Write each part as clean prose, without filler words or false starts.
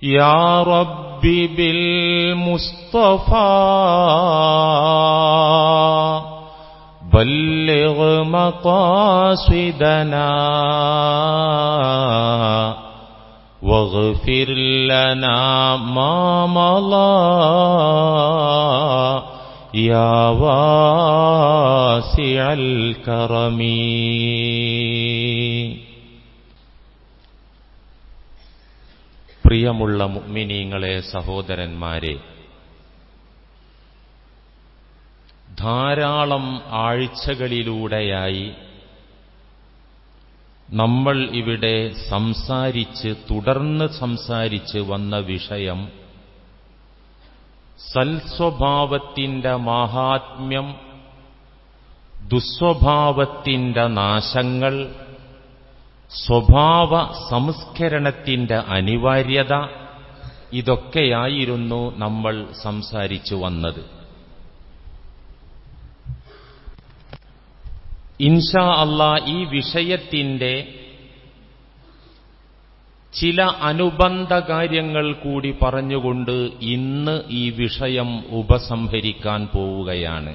യാ റബ്ബി ബിൽ മുസ്തഫാ ബല്ലിഗ് മഖാസിദനാ വഗ്ഫിർ ലനാ മാ മളാ യാ വാസിഅൽ കറമീ. പ്രിയമുള്ള മുഅ്മിനീങ്ങളെ, സഹോദരന്മാരെ, ധാരാളം ആഴ്ചകളിലൂടെയായി നമ്മൾ ഇവിടെ തുടർന്ന് സംസാരിച്ച് വന്ന വിഷയം സൽസ്വഭാവത്തിന്റെ മാഹാത്മ്യം, ദുസ്വഭാവത്തിന്റെ നാശങ്ങൾ, സ്വഭാവ സംസ്കരണത്തിന്റെ അനിവാര്യത, ഇതൊക്കെയായിരുന്നു നമ്മൾ സംസാരിച്ചു വന്നത്. ഇൻഷാ അല്ലാഹ് ഈ വിഷയത്തിന്റെ ചില അനുബന്ധ കാര്യങ്ങൾ കൂടി പറഞ്ഞുകൊണ്ട് ഇന്ന് ഈ വിഷയം ഉപസംഹരിക്കാൻ പോവുകയാണ്.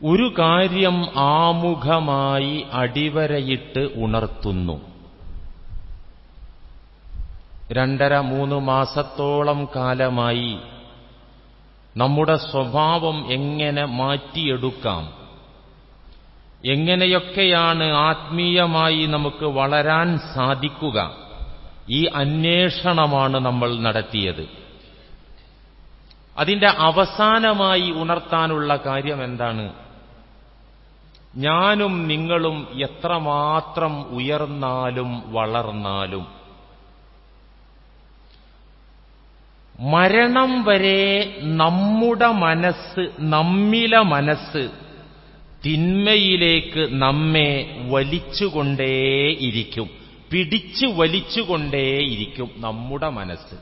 ഒരു കാര്യം ആമുഖമായി അടിവരയിട്ട് ഉണർത്തുന്നു. 2.5-3 മാസത്തോളം കാലമായി നമ്മുടെ സ്വഭാവം എങ്ങനെ മാറ്റിയെടുക്കാം, എങ്ങനെയൊക്കെയാണ് ആത്മീയമായി നമുക്ക് വളരാൻ സാധിക്കുക, ഈ അന്വേഷണമാണ് നമ്മൾ നടത്തിയത്. അതിന്റെ അവസാനമായി ഉണർത്താനുള്ള കാര്യം എന്താണ്? ഞാനും നിങ്ങളും എത്രമാത്രം ഉയർന്നാലും വളർന്നാലും മരണം വരെ നമ്മിലെ മനസ്സ് തിന്മയിലേക്ക് നമ്മെ വലിച്ചുകൊണ്ടേയിരിക്കും, പിടിച്ചു വലിച്ചുകൊണ്ടേയിരിക്കും നമ്മുടെ മനസ്സ്.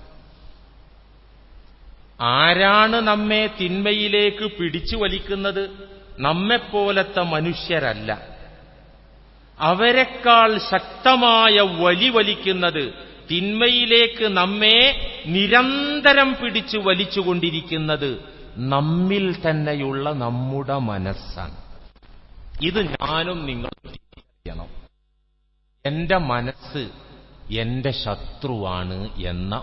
ആരാണ് നമ്മെ തിന്മയിലേക്ക് പിടിച്ചു വലിക്കുന്നത്? നമ്മെപ്പോലത്തെ മനുഷ്യരല്ല. അവരെക്കാൾ ശക്തമായ വലിക്കുന്നത് തിന്മയിലേക്ക് നമ്മെ നിരന്തരം പിടിച്ചു വലിച്ചുകൊണ്ടിരിക്കുന്നത് നമ്മിൽ തന്നെയുള്ള നമ്മുടെ മനസ്സാണ്. ഇത് ഞാനും നിങ്ങളും തിരിച്ചറിയണം. എന്റെ മനസ്സ് എന്റെ ശത്രുവാണ് എന്ന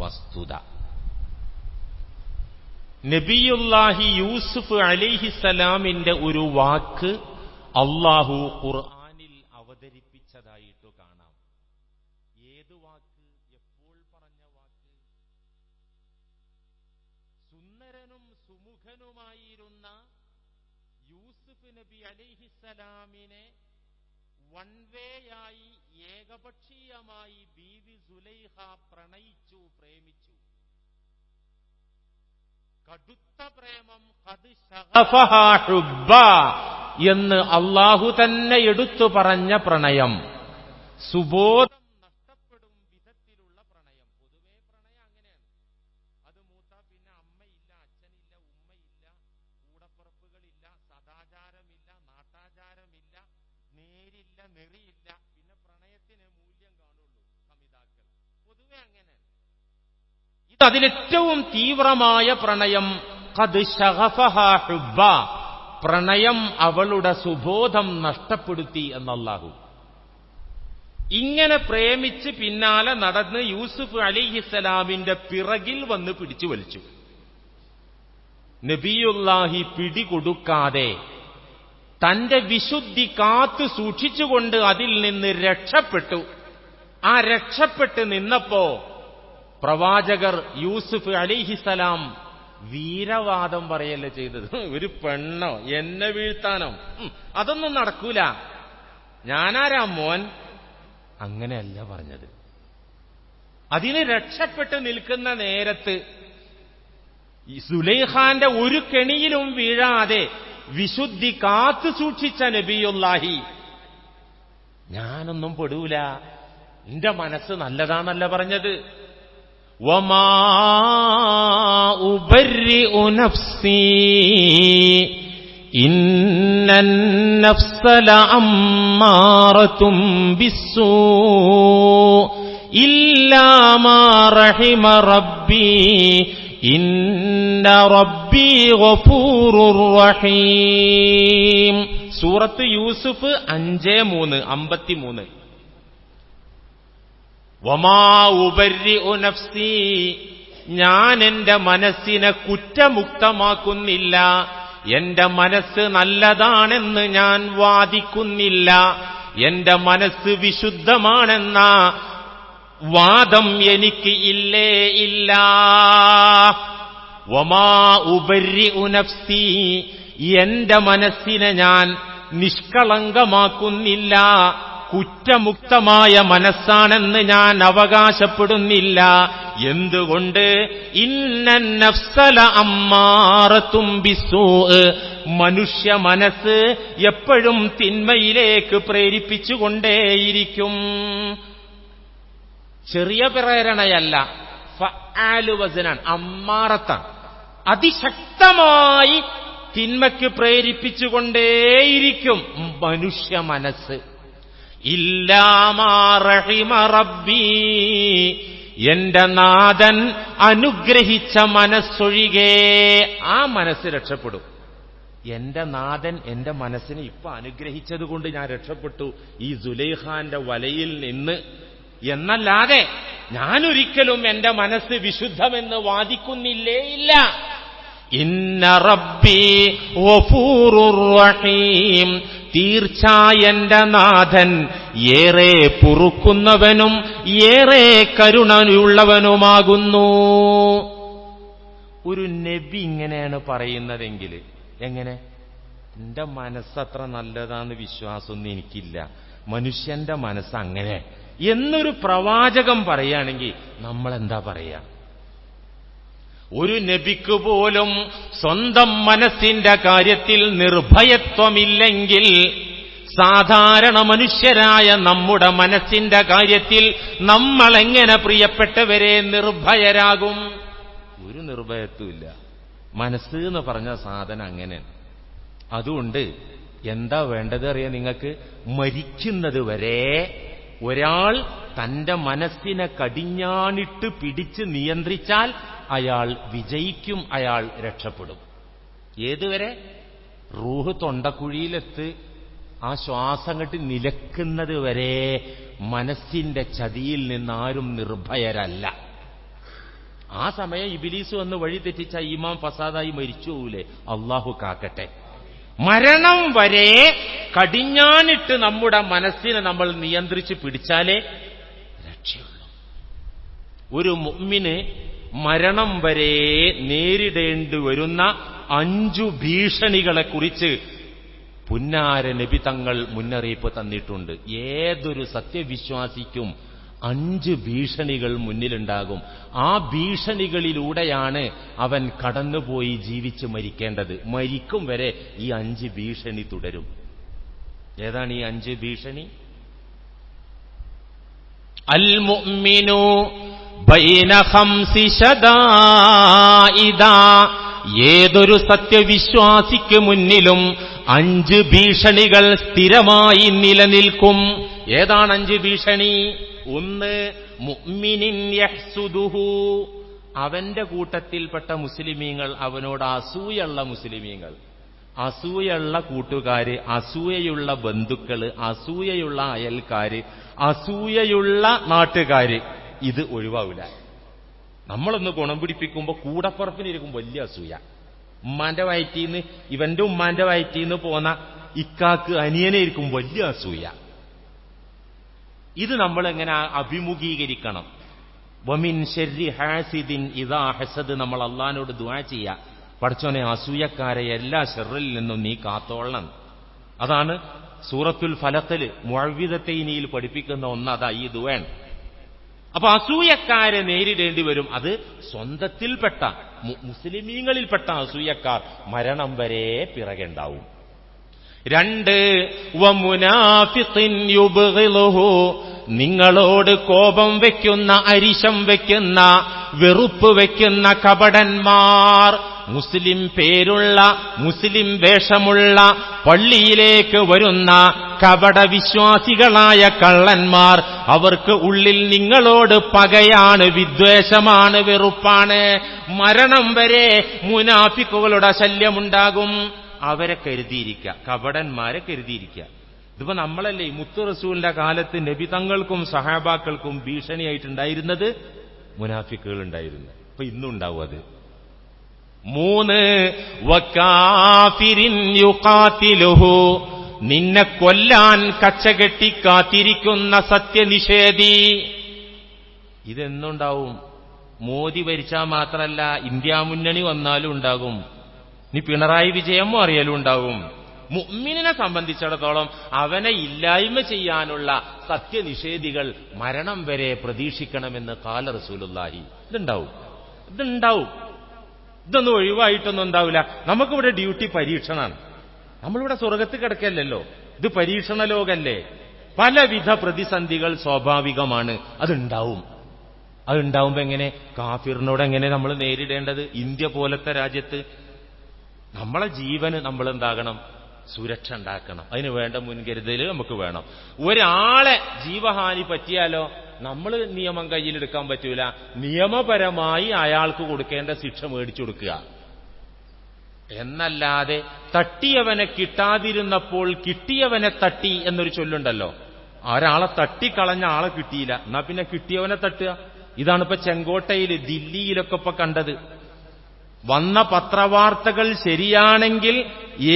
വസ്തുത. നബിയുല്ലാഹി യൂസുഫ് അലൈഹിസ്സലാമിന്റെ ഒരു വാക്ക് അല്ലാഹു ഖുർആനിൽ അവതരിപ്പിച്ചതായിട്ട് കാണാം. ഏത് വാക്ക്? എപ്പോൾ പറഞ്ഞ വാക്ക്? സുന്ദരനും സുമുഖനുമായിരുന്ന യൂസുഫ് നബി അലൈഹിസ്സലാമിനെ വൺവേയായി ഏകപക്ഷീയമായി ബീവി സുലൈഖ പ്രണയിച്ചു, പ്രേമിച്ചു. കടുത്ത പ്രേമം ഖദ് ശഗഫഹാ ഹുബ്ബാ എന്ന് അല്ലാഹു തന്നെ എടുത്തു പറഞ്ഞ പ്രണയം, സുബോധം നഷ്ടപ്പെടും വിധത്തിലുള്ള പ്രണയം. പൊതുവേ പ്രണയം അങ്ങനെയാണ്. അത് മൂത്താ പിന്നെ അമ്മയില്ല, അച്ഛനില്ല, ഉമ്മയില്ല, കൂടപ്പുറപ്പുകളില്ല, സദാചാരമില്ല, നാട്ടാചാരമില്ല, നേരില്ല, നെറിയില്ല. പിന്നെ പ്രണയത്തിന് മൂല്യം കാണുള്ളൂ കമിതാക്കൾ. പൊതുവെ അങ്ങനെ. അതിലേറ്റവും തീവ്രമായ പ്രണയം ഖദ് ശഗഫഹാ ഹുബ്ബാ, പ്രണയം അവളുടെ സുബോധം നഷ്ടപ്പെടുത്തി എന്നല്ലാഹു. ഇങ്ങനെ പ്രേമിച്ച് പിന്നാലെ നടന്ന് യൂസുഫ് അലൈഹിസ്സലാമിന്റെ പിറകിൽ വന്ന് പിടിച്ചു വലിച്ചു. നബിയുല്ലാഹി പിടികൊടുക്കാതെ തന്റെ വിശുദ്ധി കാത്തു സൂക്ഷിച്ചുകൊണ്ട് അതിൽ നിന്ന് രക്ഷപ്പെട്ടു. ആ രക്ഷപ്പെട്ട് നിന്നപ്പോ പ്രവാചകർ യൂസുഫ് അലൈഹിസ്സലാം വീരവാദം പറയല്ലേ ചെയ്തത്. ഒരു പെണ്ണോ എന്നെ വീഴ്ത്താനോ അതൊന്നും നടക്കൂല, ഞാനാരാ മോൻ, അങ്ങനെയല്ല പറഞ്ഞത്. അതിന് രക്ഷപ്പെട്ട് നിൽക്കുന്ന നേരത്ത് സുലൈഖാന്റെ ഒരു കെണിയിലും വീഴാതെ വിശുദ്ധി കാത്തു സൂക്ഷിച്ച നബിയുല്ലാഹി, ഞാനൊന്നും പെടൂല, എന്റെ മനസ്സ് നല്ലതാണല്ല പറഞ്ഞത്. വമാ ഉബർരിഉ നഫ്സി ഇന്നൻ നഫ്സ ലഅമ്മാറതും ബിസ്സൂ ഇല്ലാ മാ റഹിമ റബ്ബി ഇന്ന റബ്ബി ഗഫൂറുർ റഹീം. സൂറത്ത് യൂസുഫ് 5:3 53. വമാ ഉബർരിഉ നഫ്സി, ഞാൻ എന്റെ മനസ്സിനെ കുറ്റമുക്തമാക്കുന്നില്ല, എന്റെ മനസ്സ് നല്ലതാണെന്ന് ഞാൻ വാദിക്കുന്നില്ല, എന്റെ മനസ്സ് വിശുദ്ധമാണെന്ന വാദം എനിക്ക് ഇല്ലേ ഇല്ല. വമാ ഉബർരിഉ നഫ്സി, എന്റെ മനസ്സിനെ ഞാൻ നിഷ്കളങ്കമാക്കുന്നില്ല, കുറ്റമുക്തമായ മനസ്സാണെന്ന് ഞാൻ അവകാശപ്പെടുന്നില്ല. എന്തുകൊണ്ട്? ഇന്നൻ നഫ്സല അമ്മാറത്തും ബിസ്സൂഅ്, മനുഷ്യ മനസ്സ് എപ്പോഴും തിന്മയിലേക്ക് പ്രേരിപ്പിച്ചുകൊണ്ടേയിരിക്കും. ചെറിയ പ്രേരണയല്ല, ഫഅാലു വസനാൻ, അമ്മാറത്താണ്, അതിശക്തമായി തിന്മയ്ക്ക് പ്രേരിപ്പിച്ചുകൊണ്ടേയിരിക്കും മനുഷ്യ മനസ്സ്. ഇല്ലാ മാ റഹിമ റബ്ബി, എന്റെ നാഥൻ അനുഗ്രഹിച്ച മനസ്സൊഴികെ ആ മനസ്സ് രക്ഷപ്പെടും. എന്റെ നാഥൻ എന്റെ മനസ്സിനെ ഇപ്പൊ അനുഗ്രഹിച്ചത് കൊണ്ട് ഞാൻ രക്ഷപ്പെട്ടു ഈ സുലൈഖാന്റെ വലയിൽ നിന്ന് എന്നല്ലാതെ ഞാനൊരിക്കലും എന്റെ മനസ്സ് വിശുദ്ധമെന്ന് വാദിക്കുന്നില്ലേ ഇല്ല. ഇന്ന റബ്ബി ഗഫൂറുർ റഹീം, തീർച്ചയായും എന്റെ നാഥൻ ഏറെ പൊറുക്കുന്നവനും ഏറെ കരുണയുള്ളവനുമാകുന്നു. ഒരു നബി ഇങ്ങനെയാണ് പറയുന്നതെങ്കിൽ എങ്ങനെ? എന്റെ മനസ്സത്ര നല്ലതാന്ന് വിശ്വാസമൊന്നും എനിക്കില്ല, മനുഷ്യന്റെ മനസ്സ് അങ്ങനെ എന്നൊരു പ്രവാചകൻ പറയുകയാണെങ്കിൽ നമ്മൾ എന്താ പറയാ? ഒരു നബിക്ക് പോലും സ്വന്തം മനസ്സിന്റെ കാര്യത്തിൽ നിർഭയത്വമില്ലെങ്കിൽ സാധാരണ മനുഷ്യരായ നമ്മുടെ മനസ്സിന്റെ കാര്യത്തിൽ നമ്മൾ എങ്ങനെ പ്രിയപ്പെട്ടവരെ നിർഭയരാകും? ഒരു നിർഭയത്വമില്ല. മനസ്സ് എന്ന് പറഞ്ഞ സാധനം അങ്ങനെ. അതുകൊണ്ട് എന്താ വേണ്ടത് അറിയാം നിങ്ങൾക്ക്? മരിക്കുന്നത് വരെ ഒരാൾ തന്റെ മനസ്സിനെ കടിഞ്ഞാണിട്ട് പിടിച്ച് നിയന്ത്രിച്ചാൽ അയാൾ വിജയിക്കും, അയാൾ രക്ഷപ്പെടും. ഏതുവരെ? റൂഹ് തൊണ്ടക്കുഴിയിലെത്ത് ആ ശ്വാസം കെട്ടി നിലക്കുന്നത് വരെ മനസ്സിന്റെ ചതിയിൽ നിന്നാരും നിർഭയരല്ല. ആ സമയം ഇബ്ലീസ് വന്ന് വഴി തെറ്റിച്ച ഈമാൻ ഫസാദായി മരിച്ചു പോകൂലേ? അള്ളാഹു കാക്കട്ടെ. മരണം വരെ കടിഞ്ഞാണിട്ട് നമ്മുടെ മനസ്സിനെ നമ്മൾ നിയന്ത്രിച്ച് പിടിച്ചാലേ രക്ഷയുള്ളൂ. ഒരു മുഅ്മിന് മരണം വരെ നേരിടേണ്ടി വരുന്ന 5 ഭീഷണികളെക്കുറിച്ച് പുന്നാര നബി തങ്ങൾ മുന്നറിയിപ്പ് തന്നിട്ടുണ്ട്. ഏതൊരു സത്യവിശ്വാസിക്കും 5 ഭീഷണികൾ മുന്നിലുണ്ടാകും. ആ ഭീഷണികളിലൂടെയാണ് അവൻ കടന്നുപോയി ജീവിച്ച് മരിക്കേണ്ടത്. മരിക്കും വരെ ഈ 5 ഭീഷണി തുടരും. ഏതാണ് ഈ 5 ഭീഷണി? അൽ മുഅ്മിനു ബൈന ഖംസി ശദാഇദ, ഏതൊരു സത്യവിശ്വാസിക്ക് മുന്നിലും 5 ഭീഷണികൾ സ്ഥിരമായി നിലനിൽക്കും. ഏതാണ് 5 ഭീഷണി? 1, മുഅ്മിനിൻ യഹ്സുദുഹു, അവന്റെ കൂട്ടത്തിൽപ്പെട്ട മുസ്ലിമീങ്ങൾ അവനോട് അസൂയുള്ള മുസ്ലിമീങ്ങൾ, അസൂയുള്ള കൂട്ടുകാര്, അസൂയയുള്ള ബന്ധുക്കള്, അസൂയയുള്ള അയൽക്കാര്, അസൂയയുള്ള നാട്ടുകാര്, ഇത് ഒഴിവാവില്ല. നമ്മളൊന്ന് ഗുണം പിടിപ്പിക്കുമ്പോൾ കൂടപ്പുറപ്പിനിരിക്കും വലിയ അസൂയ. ഉമ്മാന്റെ വയറ്റീന്ന്, ഇവന്റെ ഉമ്മാന്റെ വയറ്റീന്ന് പോന്ന ഇക്കാക്ക് അനിയനെ ഇരിക്കും വലിയ അസൂയ. ഇത് നമ്മൾ എങ്ങനെ അഭിമുഖീകരിക്കണം? വമിൻ ശർരി ഹാസിദിൻ ഇദാ ഹസദ്, നമ്മൾ അള്ളാഹിനോട് ദുആ ചെയ്യാ, പടച്ചോനെ അസൂയക്കാരെ എല്ലാ ശർറിൽ നിന്നും നീ കാത്തോളണം. അതാണ് സൂറത്തുൽ ഫലഖിൽ മുഅവ്വിദത്തൈനിയിൽ പഠിപ്പിക്കുന്ന ഒന്നതാ ഈ ദുആൻ. അപ്പൊ അസൂയക്കാരെ നേരിടേണ്ടി വരും. അത് സ്വന്തത്തിൽപ്പെട്ട മുസ്ലിമീങ്ങളിൽപ്പെട്ട അസൂയക്കാർ മരണം വരെ പിറകെണ്ടാവും. 2, വമുനാഫിഖിൻ യുബ്ഗിളുഹു, നിങ്ങളോട് കോപം വെക്കുന്ന, അരിശം വെക്കുന്ന, വെറുപ്പ് വെക്കുന്ന കപടന്മാർ, മുസ്ലിം പേരുള്ള മുസ്ലിം വേഷമുള്ള പള്ളിയിലേക്ക് വരുന്ന കപടവിശ്വാസികളായ കള്ളന്മാർ, അവർക്ക് ഉള്ളിൽ നിങ്ങളോട് പകയാണ്, വിദ്വേഷമാണ്, വെറുപ്പാണ്. മരണം വരെ മുനാഫിക്കുകളുടെ ശല്യമുണ്ടാകും. അവരെ കരുതിയിരിക്കുക, കപടന്മാരെ കരുതിയിരിക്കുക. ഇതിപ്പോ നമ്മളല്ലേ മുത്തു റസൂലിന്റെ കാലത്ത് നബി തങ്ങൾക്കും സഹാബാക്കൾക്കും ഭീഷണിയായിട്ടുണ്ടായിരുന്നത് മുനാഫിക്കുകൾ ഉണ്ടായിരുന്നു. ഇപ്പൊ ഇന്നുണ്ടാവും അത്. 3 വകാഫിരിൻ യുഖാതിലുഹു, നിന്നെ കൊല്ലാൻ കച്ചകെട്ടി കാത്തിരിക്കുന്ന സത്യനിഷേധി. ഇതെന്നുണ്ടാവും? മോദി ഭരിച്ചാൽ മാത്രമല്ല, ഇന്ത്യ മുന്നണി വന്നാലും ഉണ്ടാകും. നീ പിണറായി വിജയം അറിയലും ഉണ്ടാകും. മുഅ്മിനിനെ സംബന്ധിച്ചിടത്തോളം അവനെ ഇല്ലായ്മ ചെയ്യാനുള്ള സത്യനിഷേധികൾ മരണം വരെ പ്രതീക്ഷിക്കണമെന്ന് ഖാല റസൂലുള്ളാഹി. ഇതുണ്ടാവും. ഇതൊന്നും ഒഴിവായിട്ടൊന്നും ഉണ്ടാവില്ല. നമുക്കിവിടെ ഡ്യൂട്ടി പരീക്ഷണമാണ്. നമ്മളിവിടെ സ്വർഗത്ത് കിടക്കല്ലല്ലോ, ഇത് പരീക്ഷണ ലോകല്ലേ. പലവിധ പ്രതിസന്ധികൾ സ്വാഭാവികമാണ്. അതുണ്ടാവുമ്പോ എങ്ങനെ കാഫിറിനോട് എങ്ങനെ നമ്മൾ നേരിടേണ്ടത്? ഇന്ത്യ പോലത്തെ രാജ്യത്ത് നമ്മളെ ജീവന് നമ്മൾ എന്താകണം? സുരക്ഷ ഉണ്ടാക്കണം. അതിന് വേണ്ട മുൻകരുതൽ നമുക്ക് വേണം. ഒരാളെ ജീവഹാനി പറ്റിയാലോ നമ്മൾ നിയമം കയ്യിലെടുക്കാൻ പറ്റൂല. നിയമപരമായി അയാൾക്ക് കൊടുക്കേണ്ട ശിക്ഷ മേടിച്ചു കൊടുക്കുക എന്നല്ലാതെ തട്ടിയവനെ കിട്ടാതിരുന്നപ്പോൾ കിട്ടിയവനെ തട്ടി എന്നൊരു ചൊല്ലുണ്ടല്ലോ. ഒരാളെ തട്ടിക്കളഞ്ഞ ആളെ കിട്ടിയില്ല, എന്നാ പിന്നെ കിട്ടിയവനെ തട്ടുക. ഇതാണിപ്പോ ചെങ്കോട്ടയിൽ, ദില്ലിയിലൊക്കെ ഇപ്പൊ കണ്ടത്. വന്ന പത്രവാർത്തകൾ ശരിയാണെങ്കിൽ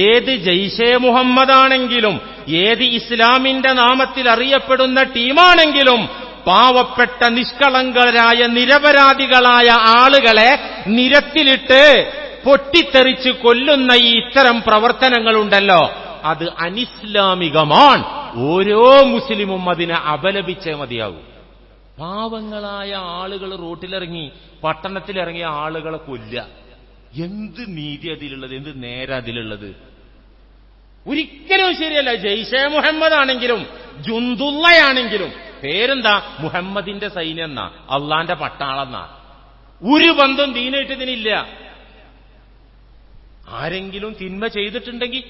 ഏത് ജയ്ഷെ മുഹമ്മദാണെങ്കിലും ഏത് ഇസ്ലാമിന്റെ നാമത്തിൽ അറിയപ്പെടുന്ന ടീമാണെങ്കിലും പാവപ്പെട്ട നിഷ്കളങ്കരായ നിരപരാധികളായ ആളുകളെ നിരത്തിലിട്ട് പൊട്ടിത്തെറിച്ച് കൊല്ലുന്ന ഈ ഇത്തരം പ്രവർത്തനങ്ങളുണ്ടല്ലോ, അത് അനിസ്ലാമികമാണ്. ഓരോ മുസ്ലിമും അതിനെ അപലപിച്ചേ മതിയാകും. പാവങ്ങളായ ആളുകൾ റോട്ടിലിറങ്ങി, പട്ടണത്തിലിറങ്ങിയ ആളുകളെ കൊല്ലുക. എന്ത് നീതി അതിലുള്ളത്? എന്ത് നേരെ അതിലുള്ളത്? ഒരിക്കലും ശരിയല്ല. ജയ്ഷെ മുഹമ്മദ് ആണെങ്കിലും ജുന്ദുള്ളയാണെങ്കിലും പേരെന്താ? മുഹമ്മദിന്റെ സൈന്യം എന്നാ, അള്ളാന്റെ പട്ടാളെന്നാ. ഒരു ബന്ധം ദീനായിട്ട് ഇതിനില്ല. ആരെങ്കിലും തിന്മ ചെയ്തിട്ടുണ്ടെങ്കിൽ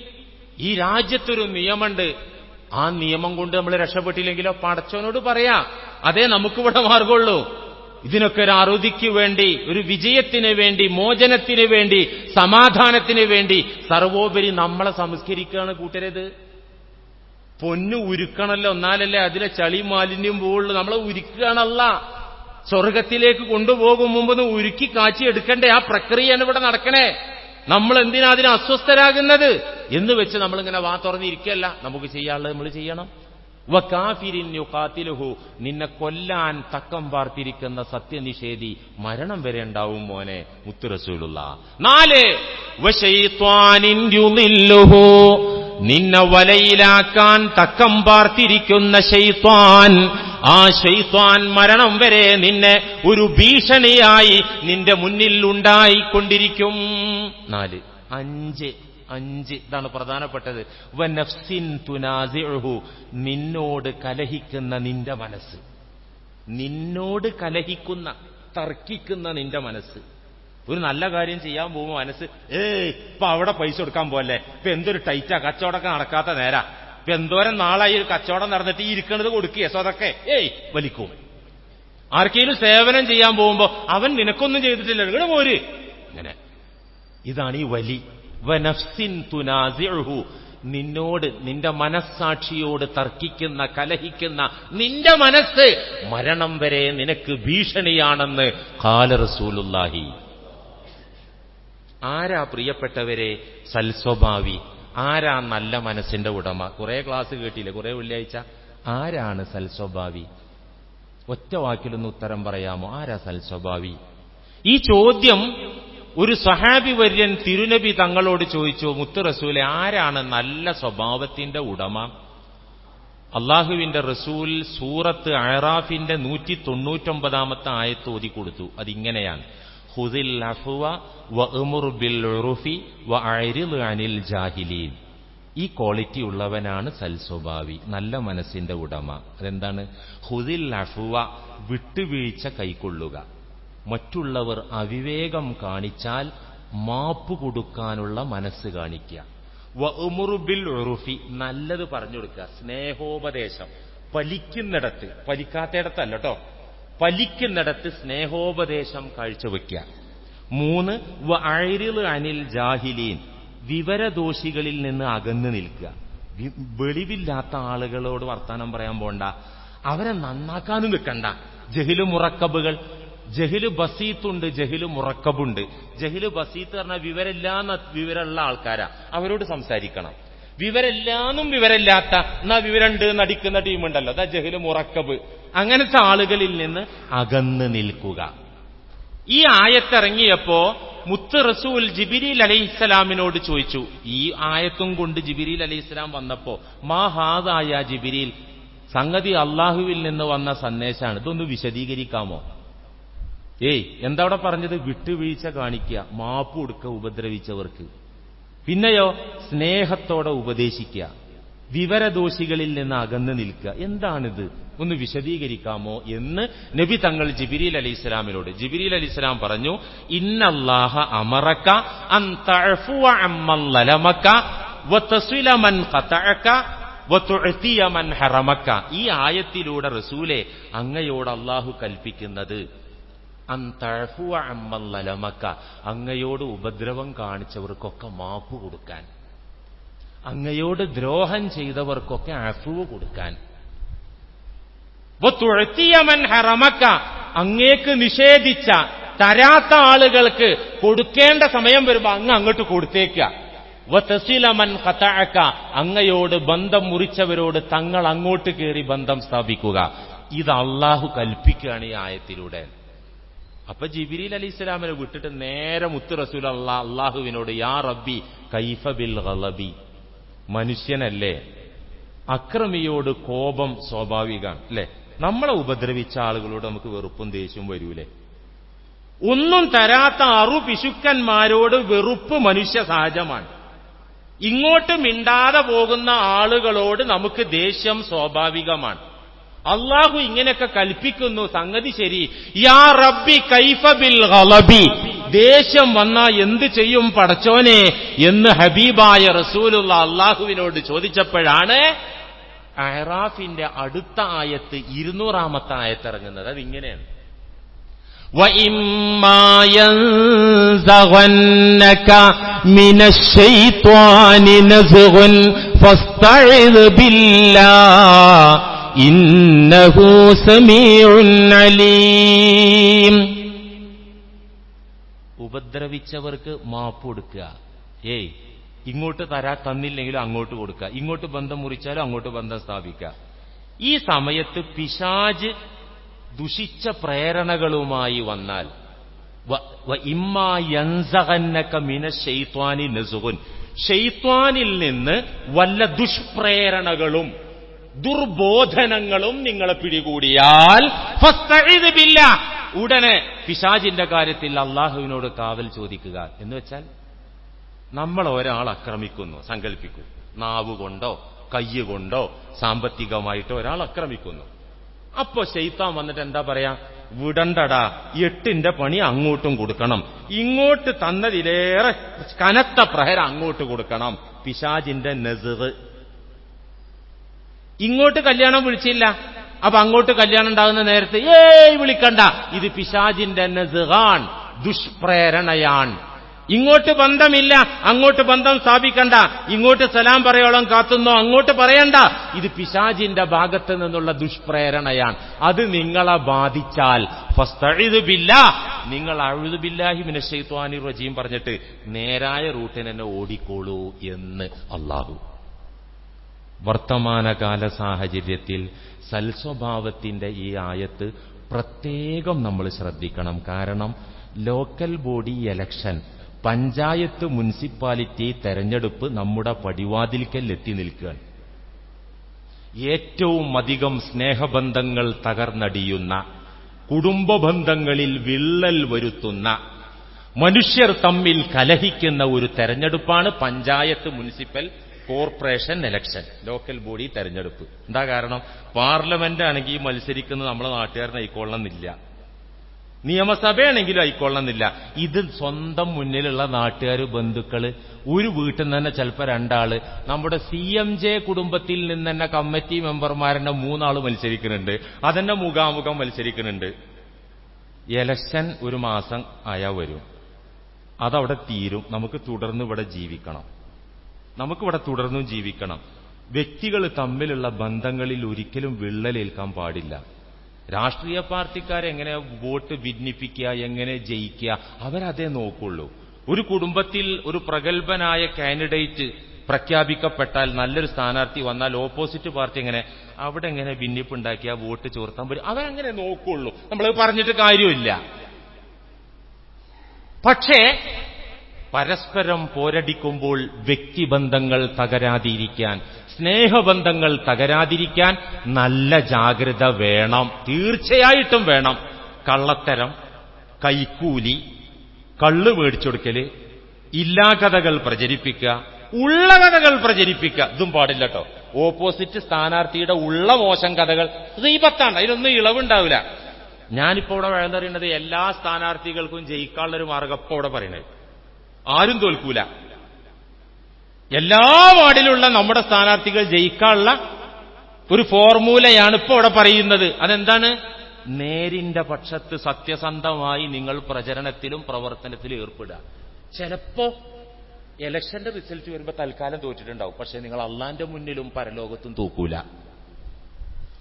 ഈ രാജ്യത്തൊരു നിയമമുണ്ട്. ആ നിയമം കൊണ്ട് നമ്മൾ രക്ഷപ്പെട്ടില്ലെങ്കിലോ പടച്ചവനോട് പറയാ, അതേ നമുക്കിവിടെ മാർഗമുള്ളൂ. ഇതിനൊക്കെ ഒരു അറുതിക്ക് വേണ്ടി, ഒരു വിജയത്തിന് വേണ്ടി, മോചനത്തിന് വേണ്ടി, സമാധാനത്തിന് വേണ്ടി സർവോപരി നമ്മളെ സംസ്കരിക്കുകയാണ് കൂട്ടരത്. പൊന്നു ഉരുക്കണല്ലോ, എന്നാലല്ലേ അതിലെ ചളി മാലിന്യം പോവുള്ളൂ. നമ്മളെ ഉരുക്കുകയാണല്ല. സ്വർഗത്തിലേക്ക് കൊണ്ടുപോകും മുമ്പ് ഉരുക്കി കാച്ചി എടുക്കണ്ടേ? ആ പ്രക്രിയയാണ് ഇവിടെ നടക്കണേ. നമ്മൾ എന്തിനാ അതിന് അസ്വസ്ഥരാകുന്നത് എന്ന് വെച്ച് നമ്മളിങ്ങനെ വാ തുറന്നിരിക്കല്ല. നമുക്ക് ചെയ്യാനുള്ളത് നമ്മൾ ചെയ്യണം. വകാഫിരിൻ യുഖാതിലുഹു, നിന്നെ കൊല്ലാൻ തക്കം പാർത്തിരിക്കുന്ന സത്യനിഷേധി മരണം വരെ ഉണ്ടാവും മോനെ. മുത്തു റസൂലുള്ളാഹ്. 4 വശൈത്വാനിൻ യുളില്ലുഹു, നിന്നെ വലയിലാക്കാൻ തക്കം പാർത്തിരിക്കുന്ന ശൈത്വാൻ. ആ ശൈത്വാൻ മരണം വരെ നിന്നെ ഒരു ഭീഷണിയായി നിന്റെ മുന്നിൽ ഉണ്ടായിക്കൊണ്ടിരിക്കും. 4 5 ഇതാണ് പ്രധാനപ്പെട്ടത്. വനഫ്സിൻ തുനാസിഉഹു, നിന്നോട് കലഹിക്കുന്ന നിന്റെ മനസ്സ്. നിന്നോട് കലഹിക്കുന്ന, തർക്കിക്കുന്ന നിന്റെ മനസ്സ്. ഒരു നല്ല കാര്യം ചെയ്യാൻ പോകുമ്പോൾ മനസ്സ് ഇപ്പൊ അവിടെ പൈസ കൊടുക്കാൻ പോലെ, ഇപ്പൊ എന്തൊരു ടൈറ്റാ, കച്ചവടമൊക്കെ നടക്കാത്ത നേരാ, ഇപ്പൊ എന്തോരം നാളായി ഒരു കച്ചവടം നടന്നിട്ട് ഈ ഇരിക്കണത് കൊടുക്കുക, സ്വതൊക്കെ വലിക്കും. ആർക്കെങ്കിലും സേവനം ചെയ്യാൻ പോകുമ്പോ അവൻ നിനക്കൊന്നും ചെയ്തിട്ടില്ല, ഇവിടെ പോര്, ഇങ്ങനെ. ഇതാണ് ഈ വലി. വനഫ്സിൻ തുനാസിഉഹു, നിന്നോട്, നിന്റെ മനസ്സാക്ഷിയോട് തർക്കിക്കുന്ന, കലഹിക്കുന്ന നിന്റെ മനസ്സ് മരണം വരെ നിനക്ക് ഭീഷണിയാണെന്ന് ഖാല റസൂലുള്ളാഹി. ആരാ പ്രിയപ്പെട്ടവരെ സൽസ്വഭാവി? ആരാ നല്ല മനസ്സിന്റെ ഉടമ? കുറെ ക്ലാസ് കേട്ടില്ലേ, കുറെ വെള്ളിയാഴ്ച. ആരാണ് സൽസ്വഭാവി? ഒറ്റ വാക്കിലൊന്ന് ഉത്തരം പറയാമോ? ആരാ സൽസ്വഭാവി? ഈ ചോദ്യം ഒരു സഹാബി വര്യൻ തിരുനബി തങ്ങളോട് ചോദിച്ചു, മുത്തു റസൂലെ, ആരാണ് നല്ല സ്വഭാവത്തിന്റെ ഉടമ? അള്ളാഹുവിന്റെ റസൂൽ സൂറത്ത് അഅറാഫിന്റെ 199 ആയത്ത് ഓതി കൊടുത്തു. അതിങ്ങനെയാണ്: ഖുദിൽ അഫ്വ വഅ്മുർ ബിൽ ഉർഫി വഅരിദ് അനിൽ ജാഹിലീൻ. ഈ ക്വാളിറ്റി ഉള്ളവനാണ് സൽസ്വഭാവി, നല്ല മനസ്സിന്റെ ഉടമ. അതെന്താണ്? ഖുദിൽ അഫ്വ, വിട്ടുവീഴ്ച കൈക്കൊള്ളുക. മറ്റുള്ളവർ അവിവേകം കാണിച്ചാൽ മാപ്പ് കൊടുക്കാനുള്ള മനസ്സ് കാണിക്കുക. വഅ്മുറു ബിൽ ഉറുഫി, നല്ലത് പറഞ്ഞു കൊടുക്കുക. സ്നേഹോപദേശം പലിക്കുന്നിടത്ത്, പലിക്കാത്തയിടത്തല്ല കേട്ടോ, പലിക്കുന്നിടത്ത് സ്നേഹോപദേശം കാഴ്ചവെക്കുക. 3 വഅരിള് അനിൽ ജാഹിലീൻ, വിവരദോഷികളിൽ നിന്ന് അകന്നു നിൽക്കുക. വെളിവില്ലാത്ത ആളുകളോട് വർത്താനം പറയാൻ പോണ്ട, അവരെ നന്നാക്കാനും നിൽക്കണ്ട. ജഹിലു മുറക്കബുകൾ, ജഹിലു ബസീത്തുണ്ട്, ജഹിലു മുറക്കബുണ്ട്. ജഹിലു ബസീത്ത് പറഞ്ഞാൽ വിവരമുള്ള ആൾക്കാരാ, അവരോട് സംസാരിക്കണം. വിവരമില്ലാന്നും വിവരമില്ലാത്ത എന്നാ വിവരമുണ്ട് നടിക്കുന്ന ടീമുണ്ടല്ലോ, അതാ ജഹിലു മുറക്കബ്. അങ്ങനത്തെ ആളുകളിൽ നിന്ന് അകന്ന് നിൽക്കുക. ഈ ആയത്തിറങ്ങിയപ്പോ മുത്ത് റസൂൽ ജിബിരിൽ അലൈഹിസ്സലാമിനോട് ചോദിച്ചു. ഈ ആയത്തും കൊണ്ട് ജിബിരിൽ അലൈഹിസ്സലാം വന്നപ്പോ, മാ ഹാദായ ജിബിരിൽ, സംഗതി അള്ളാഹുവിൽ നിന്ന് വന്ന സന്ദേശമാണ്, ഇതൊന്ന് വിശദീകരിക്കാമോ? എന്താ അവിടെ പറഞ്ഞത്? വിട്ടുവീഴ്ച കാണിക്കുക, മാപ്പ് കൊടുക്കുക ഉപദ്രവിച്ചവർക്ക്. പിന്നെയോ സ്നേഹത്തോടെ ഉപദേശിക്കുക, വിവരദോഷികളിൽ നിന്ന് അകന്നു നിൽക്കുക. എന്താണിത്, ഒന്ന് വിശദീകരിക്കാമോ എന്ന് നബി തങ്ങൾ ജിബ്രീൽ അലൈഹിസ്സലാമിനോട്. ജിബ്രീൽ അലൈഹിസ്സലാം പറഞ്ഞു, ഇന്നല്ലാഹ അമറക അൻ തഅഫുവ അമ്മൻ ലലമക വതസില മൻ ഖതഅക വതുഅതിയ മൻ ഹറമക. ഈ ആയത്തിലൂടെ റസൂലേ അങ്ങയോട് അല്ലാഹു കൽപ്പിക്കുന്നത് അൻ തഅഫുവ അമ്മൻ ലലമക, അങ്ങയോട് ഉപദ്രവം കാണിച്ചവർക്കൊക്കെ മാപ്പ് കൊടുക്കാൻ, അങ്ങയോട് ദ്രോഹം ചെയ്തവർക്കൊക്കെ അഫ്വ് കൊടുക്കാൻ. വതുഅതിയ മൻ ഹറമക, അങ്ങേക്ക് നിഷേധിച്ച തരാത്ത ആളുകൾക്ക് കൊടുക്കേണ്ട സമയം വരുമ്പോ അങ്ങോട്ട് കൊടുത്തേക്കുക. വതസില മൻ ഖതഅക, അങ്ങയോട് ബന്ധം മുറിച്ചവരോട് തങ്ങൾ അങ്ങോട്ട് കയറി ബന്ധം സ്ഥാപിക്കുക. ഇത് അള്ളാഹു കൽപ്പിക്കുകയാണ് ഈ ആയത്തിലൂടെ. അപ്പൊ ജിബ്രീൽ അലൈഹിസ്സലാമിനെ വിട്ടിട്ട് നേരെ മുത്ത് റസൂൽ അള്ളാഹുവിനോട്, യാ റബ്ബി കൈഫ ബിൽ ഗളബി, മനുഷ്യനല്ലേ, അക്രമിയോട് കോപം സ്വാഭാവികമാണ് അല്ലെ? നമ്മളെ ഉപദ്രവിച്ച ആളുകളോട് നമുക്ക് വെറുപ്പും ദേഷ്യവും വരൂലേ? ഒന്നും തരാത്ത പിശുക്കന്മാരോട് വെറുപ്പ് മനുഷ്യ സഹജമാണ്. ഇങ്ങോട്ട് മിണ്ടാതെ പോകുന്ന ആളുകളോട് നമുക്ക് ദേഷ്യം സ്വാഭാവികമാണ്. അള്ളാഹു ഇങ്ങനെയൊക്കെ കൽപ്പിക്കുന്നു, സംഗതി ശരി. യാ റബ്ബി കൈഫ ബിൽ ഗളബി, ദേഷ്യം വന്നാ എന്ത് ചെയ്യും പടച്ചോനെ എന്ന് ഹബീബായ റസൂലുള്ള അള്ളാഹുവിനോട് ചോദിച്ചപ്പോഴാണ് അഹ്റാഫിന്റെ അടുത്ത ആയത്ത് 200-ാമത്തെ ആയത്ത് ഇറങ്ങുന്നത്. അതിങ്ങനെയാണ്, وَإِمَّا يَنزَغَنَّكَ مِنَ الشَّيْطَانِ نَزْغٌ فَاسْتَعِذْ بِاللَّهِ إِنَّهُ سَمِيعٌ عَلِيمٌ. ഉപദ്രവിച്ചവർക്ക് മാപ്പ് കൊടുക്കുക. ഇങ്ങോട്ട് തന്നില്ലെങ്കിലും അങ്ങോട്ട് കൊടുക്കുക, ഇങ്ങോട്ട് ബന്ധം മുറിച്ചാലും അങ്ങോട്ട് ബന്ധം സ്ഥാപിക്കുക. ഈ സമയത്ത് പിശാച് ദുഷിച്ച പ്രേരണകളുമായി വന്നാൽ, ഇമ്മാ യൻസഗന്നക മിനശ് ശൈത്വാനി നസ്ഗുൻ, ശൈത്വാനിൽ നിന്ന് വല്ല ദുഷ്പ്രേരണകളും ദുർബോധനങ്ങളും നിങ്ങളെ പിടികൂടിയാൽ ഫസ്തഈദ് ബില്ലാഹ്, ഉടനെ പിശാചിന്റെ കാര്യത്തിൽ അള്ളാഹുവിനോട് കാവൽ ചോദിക്കുക. എന്ന് വെച്ചാൽ നമ്മൾ ഒരാൾ ആക്രമിക്കുന്നു സങ്കല്പിക്കൂ, നാവ് കൊണ്ടോ കയ്യ് കൊണ്ടോ സാമ്പത്തികമായിട്ടോ ഒരാൾ ആക്രമിക്കുന്നു. അപ്പോ ശൈത്താൻ വന്നിട്ട് എന്താ പറയാ? വിടണ്ടടാ, 8ന്റെ പണി അങ്ങോട്ടും കൊടുക്കണം, ഇങ്ങോട്ട് തന്നതിലേറെ കനത്ത പ്രഹരം അങ്ങോട്ട് കൊടുക്കണം. പിശാചിന്റെ നസ്ഗ്. ഇങ്ങോട്ട് കല്യാണം വിളിച്ചില്ല, അപ്പൊ അങ്ങോട്ട് കല്യാണം ഉണ്ടാകുന്ന നേരത്തെ വിളിക്കണ്ട, ഇത് പിശാചിന്റെ നസ്ഗാൻ, ദുഷ്പ്രേരണയാൻ. ഇങ്ങോട്ട് ബന്ധമില്ല, അങ്ങോട്ട് ബന്ധം സ്ഥാപിക്കണ്ട, ഇങ്ങോട്ട് സലാം പറയോളം കാത്തുന്നോ അങ്ങോട്ട് പറയണ്ട, ഇത് പിശാചിന്റെ ഭാഗത്ത് നിന്നുള്ള ദുഷ്പ്രേരണയാണ്. അത് നിങ്ങളെ ബാധിച്ചാൽ ഫസ്തഈദ് ബില്ലാഹ്, നിങ്ങൾ അഊദു ബില്ലാഹി മിനശ് ശൈത്വാനിർ റജീം പറഞ്ഞിട്ട് നേരായ റൂട്ടിന് തന്നെ ഓടിക്കോളൂ എന്ന് അല്ലാഹു. വർത്തമാനകാല സാഹചര്യത്തിൽ സൽസ്വഭാവത്തിന്റെ ഈ ആയത്ത് പ്രത്യേകം നമ്മൾ ശ്രദ്ധിക്കണം. കാരണം local body election, panchayat municipality തെരഞ്ഞെടുപ്പ് നമ്മുടെ പടിവാതിൽക്കൽ എത്തി നിൽക്കുകയാണ്. ഏറ്റവും അധികം സ്നേഹബന്ധങ്ങൾ തകർന്നടിയുന്ന, കുടുംബ ബന്ധങ്ങളിൽ വിള്ളൽ വരുത്തുന്ന, മനുഷ്യർ തമ്മിൽ കലഹിക്കുന്ന ഒരു തെരഞ്ഞെടുപ്പാണ് panchayat municipal corporation election, local body തെരഞ്ഞെടുപ്പ്. എന്താ കാരണം? പാർലമെന്റ് ആണെങ്കിൽ മത്സരിക്കുന്നത് നമ്മളെ നാട്ടുകാരനായിക്കൊള്ളണമെന്നില്ല. നിയമസഭയാണെങ്കിലും ആയിക്കൊള്ളുന്നില്ല. ഇത് സ്വന്തം മുന്നിലുള്ള നാട്ടുകാർ, ബന്ധുക്കള്, ഒരു വീട്ടിൽ നിന്ന് തന്നെ ചിലപ്പോൾ 2 ആള്, നമ്മുടെ CMJ കുടുംബത്തിൽ നിന്ന് തന്നെ കമ്മിറ്റി മെമ്പർമാരെന്നെ 3 ആള് മത്സരിക്കുന്നുണ്ട്. അതെന്നെ മുഖാമുഖം മത്സരിക്കുന്നുണ്ട്. ഇലക്ഷൻ ഒരു മാസം ആയാൽ വരും, അതവിടെ തീരും. നമുക്ക് തുടർന്ന് ഇവിടെ ജീവിക്കണം. നമുക്കിവിടെ തുടർന്നും ജീവിക്കണം. വ്യക്തികൾ തമ്മിലുള്ള ബന്ധങ്ങളിൽ ഒരിക്കലും വിള്ളലേൽക്കാൻ പാടില്ല. രാഷ്ട്രീയ പാർട്ടിക്കാരെങ്ങനെ വോട്ട് ഭിന്നിപ്പിക്കുക, എങ്ങനെ ജയിക്കുക, അവരതേ നോക്കുള്ളൂ. ഒരു കുടുംബത്തിൽ ഒരു പ്രഗത്ഭനായ കാൻഡിഡേറ്റ് പ്രഖ്യാപിക്കപ്പെട്ടാൽ, നല്ലൊരു സ്ഥാനാർത്ഥി വന്നാൽ ഓപ്പോസിറ്റ് പാർട്ടി എങ്ങനെ അവിടെ എങ്ങനെ ഭിന്നിപ്പുണ്ടാക്കിയാൽ വോട്ട് ചോർത്താൻ പറ്റും, അവരങ്ങനെ നോക്കുള്ളൂ. നമ്മൾ പറഞ്ഞിട്ട് കാര്യമില്ല. പക്ഷേ പരസ്പരം പോരടിക്കുമ്പോൾ വ്യക്തിബന്ധങ്ങൾ തകരാതിരിക്കാൻ, സ്നേഹബന്ധങ്ങൾ തകരാതിരിക്കാൻ നല്ല ജാഗ്രത വേണം, തീർച്ചയായിട്ടും വേണം. കള്ളത്തരം, കൈക്കൂലി, കള്ള് മേടിച്ചൊടുക്കല്, ഇല്ലാ കഥകൾ പ്രചരിപ്പിക്കുക, ഉള്ള കഥകൾ പ്രചരിപ്പിക്കുക, ഇതും പാടില്ല കേട്ടോ. ഓപ്പോസിറ്റ് സ്ഥാനാർത്ഥിയുടെ ഉള്ള മോശം കഥകൾ ഗീബത്താണ്, അതിനൊന്നും ഇളവുണ്ടാവില്ല. ഞാനിപ്പോ ഇവിടെ വേണ്ടറിയുന്നത് എല്ലാ സ്ഥാനാർത്ഥികൾക്കും ജയിക്കാനുള്ളൊരു മാർഗം ഇപ്പൊ ഇവിടെ പറയണത്. ആരും തോൽക്കൂല. എല്ലാ വാർഡിലുള്ള നമ്മുടെ സ്ഥാനാർത്ഥികൾ ജയിക്കാനുള്ള ഒരു ഫോർമുലയാണ് ഇപ്പൊ ഇവിടെ പറയുന്നത്. അതെന്താണ്? നേരിന്റെ പക്ഷത്ത് സത്യസന്ധമായി നിങ്ങൾ പ്രചരണത്തിലും പ്രവർത്തനത്തിലും ഏർപ്പെടുക. ചിലപ്പോ ഇലക്ഷന്റെ റിസൾട്ട് വരുമ്പോ തൽക്കാലം തോറ്റിട്ടുണ്ടാവും, പക്ഷെ നിങ്ങൾ അള്ളാന്റെ മുന്നിലും പരലോകത്തും തോക്കൂല.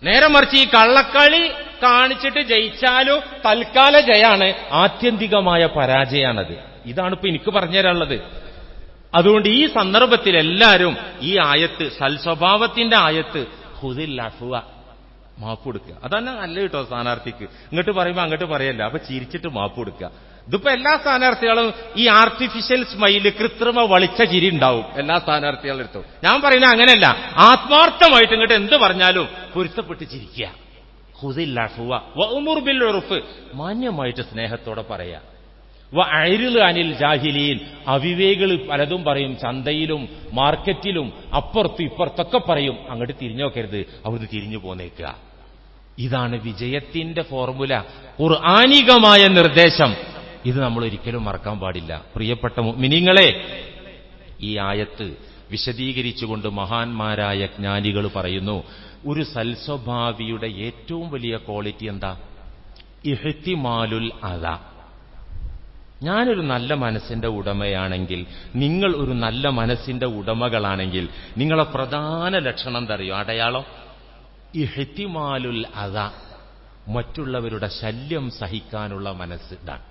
നേരെ മറിച്ച് ഈ കള്ളക്കളി കാണിച്ചിട്ട് ജയിച്ചാലും തൽക്കാല ജയാണ്, ആത്യന്തികമായ പരാജയമാണത്. ഇതാണിപ്പോ എനിക്ക് പറഞ്ഞുതരാനുള്ളത്. അതുകൊണ്ട് ഈ സന്ദർഭത്തിൽ എല്ലാവരും ഈ ആയത്ത്, സൽസ്വഭാവത്തിന്റെ ആയത്ത്, ഖുദിൽ അഫ്വ, മാപ്പ് കൊടുക്കുക. അതന്നെ നല്ല കേട്ടോ സ്ഥാനാർത്ഥിക്ക്. ഇങ്ങോട്ട് പറയുമ്പോൾ അങ്ങോട്ട് പറയല്ല, അപ്പൊ ചിരിച്ചിട്ട് മാപ്പ് കൊടുക്കുക. ഇതിപ്പോ എല്ലാ സ്ഥാനാർത്ഥികളും ഈ ആർട്ടിഫിഷ്യൽ സ്മൈല്, കൃത്രിമ വളിച്ച ചിരി ഉണ്ടാവും എല്ലാ സ്ഥാനാർത്ഥികളുടെ അടുത്തും. ഞാൻ പറയുന്നത് അങ്ങനെയല്ല, ആത്മാർത്ഥമായിട്ട് ഇങ്ങോട്ട് എന്ത് പറഞ്ഞാലും പൊരുത്തപ്പെട്ട് ചിരിക്കുക. ഖുദിൽ അഫ്വ വഅ്മുർ ബിൽ ഉർഫ്, മാന്യമായിട്ട് സ്നേഹത്തോടെ പറയാ. വഅരിദ് അനിൽ ജാഹിലീൻ, അവിവേകൾ പലതും പറയും, ചന്തയിലും മാർക്കറ്റിലും അപ്പുറത്തും ഇപ്പുറത്തൊക്കെ പറയും. അങ്ങോട്ട് തിരിഞ്ഞു നോക്കരുത്, അവിടുന്ന് തിരിഞ്ഞു പോന്നേക്കുക. ഇതാണ് വിജയത്തിന്റെ ഫോർമുല, ഖുർആനികമായ നിർദ്ദേശം. ഇത് നമ്മൾ ഒരിക്കലും മറക്കാൻ പാടില്ല. പ്രിയപ്പെട്ട മുഅ്മിനീങ്ങളെ, ഈ ആയത്ത് വിശദീകരിച്ചുകൊണ്ട് മഹാന്മാരായ ജ്ഞാനികൾ പറയുന്നു, ഒരു സൽസ്വഭാവിയുടെ ഏറ്റവും വലിയ ക്വാളിറ്റി എന്താ? ഇഹ്തിമാലുൽ അദാ. ഞാനൊരു നല്ല മനസ്സിന്റെ ഉടമയാണെങ്കിൽ, നിങ്ങൾ ഒരു നല്ല മനസ്സിന്റെ ഉടമകളാണെങ്കിൽ, നിങ്ങളെ പ്രധാന ലക്ഷണം എന്താ അറിയോ? അടയാളം ഇഹ്തിമാലുൽ അദാ, മറ്റുള്ളവരുടെ ശല്യം സഹിക്കാനുള്ള മനസ്സ്. ഇതാണ്.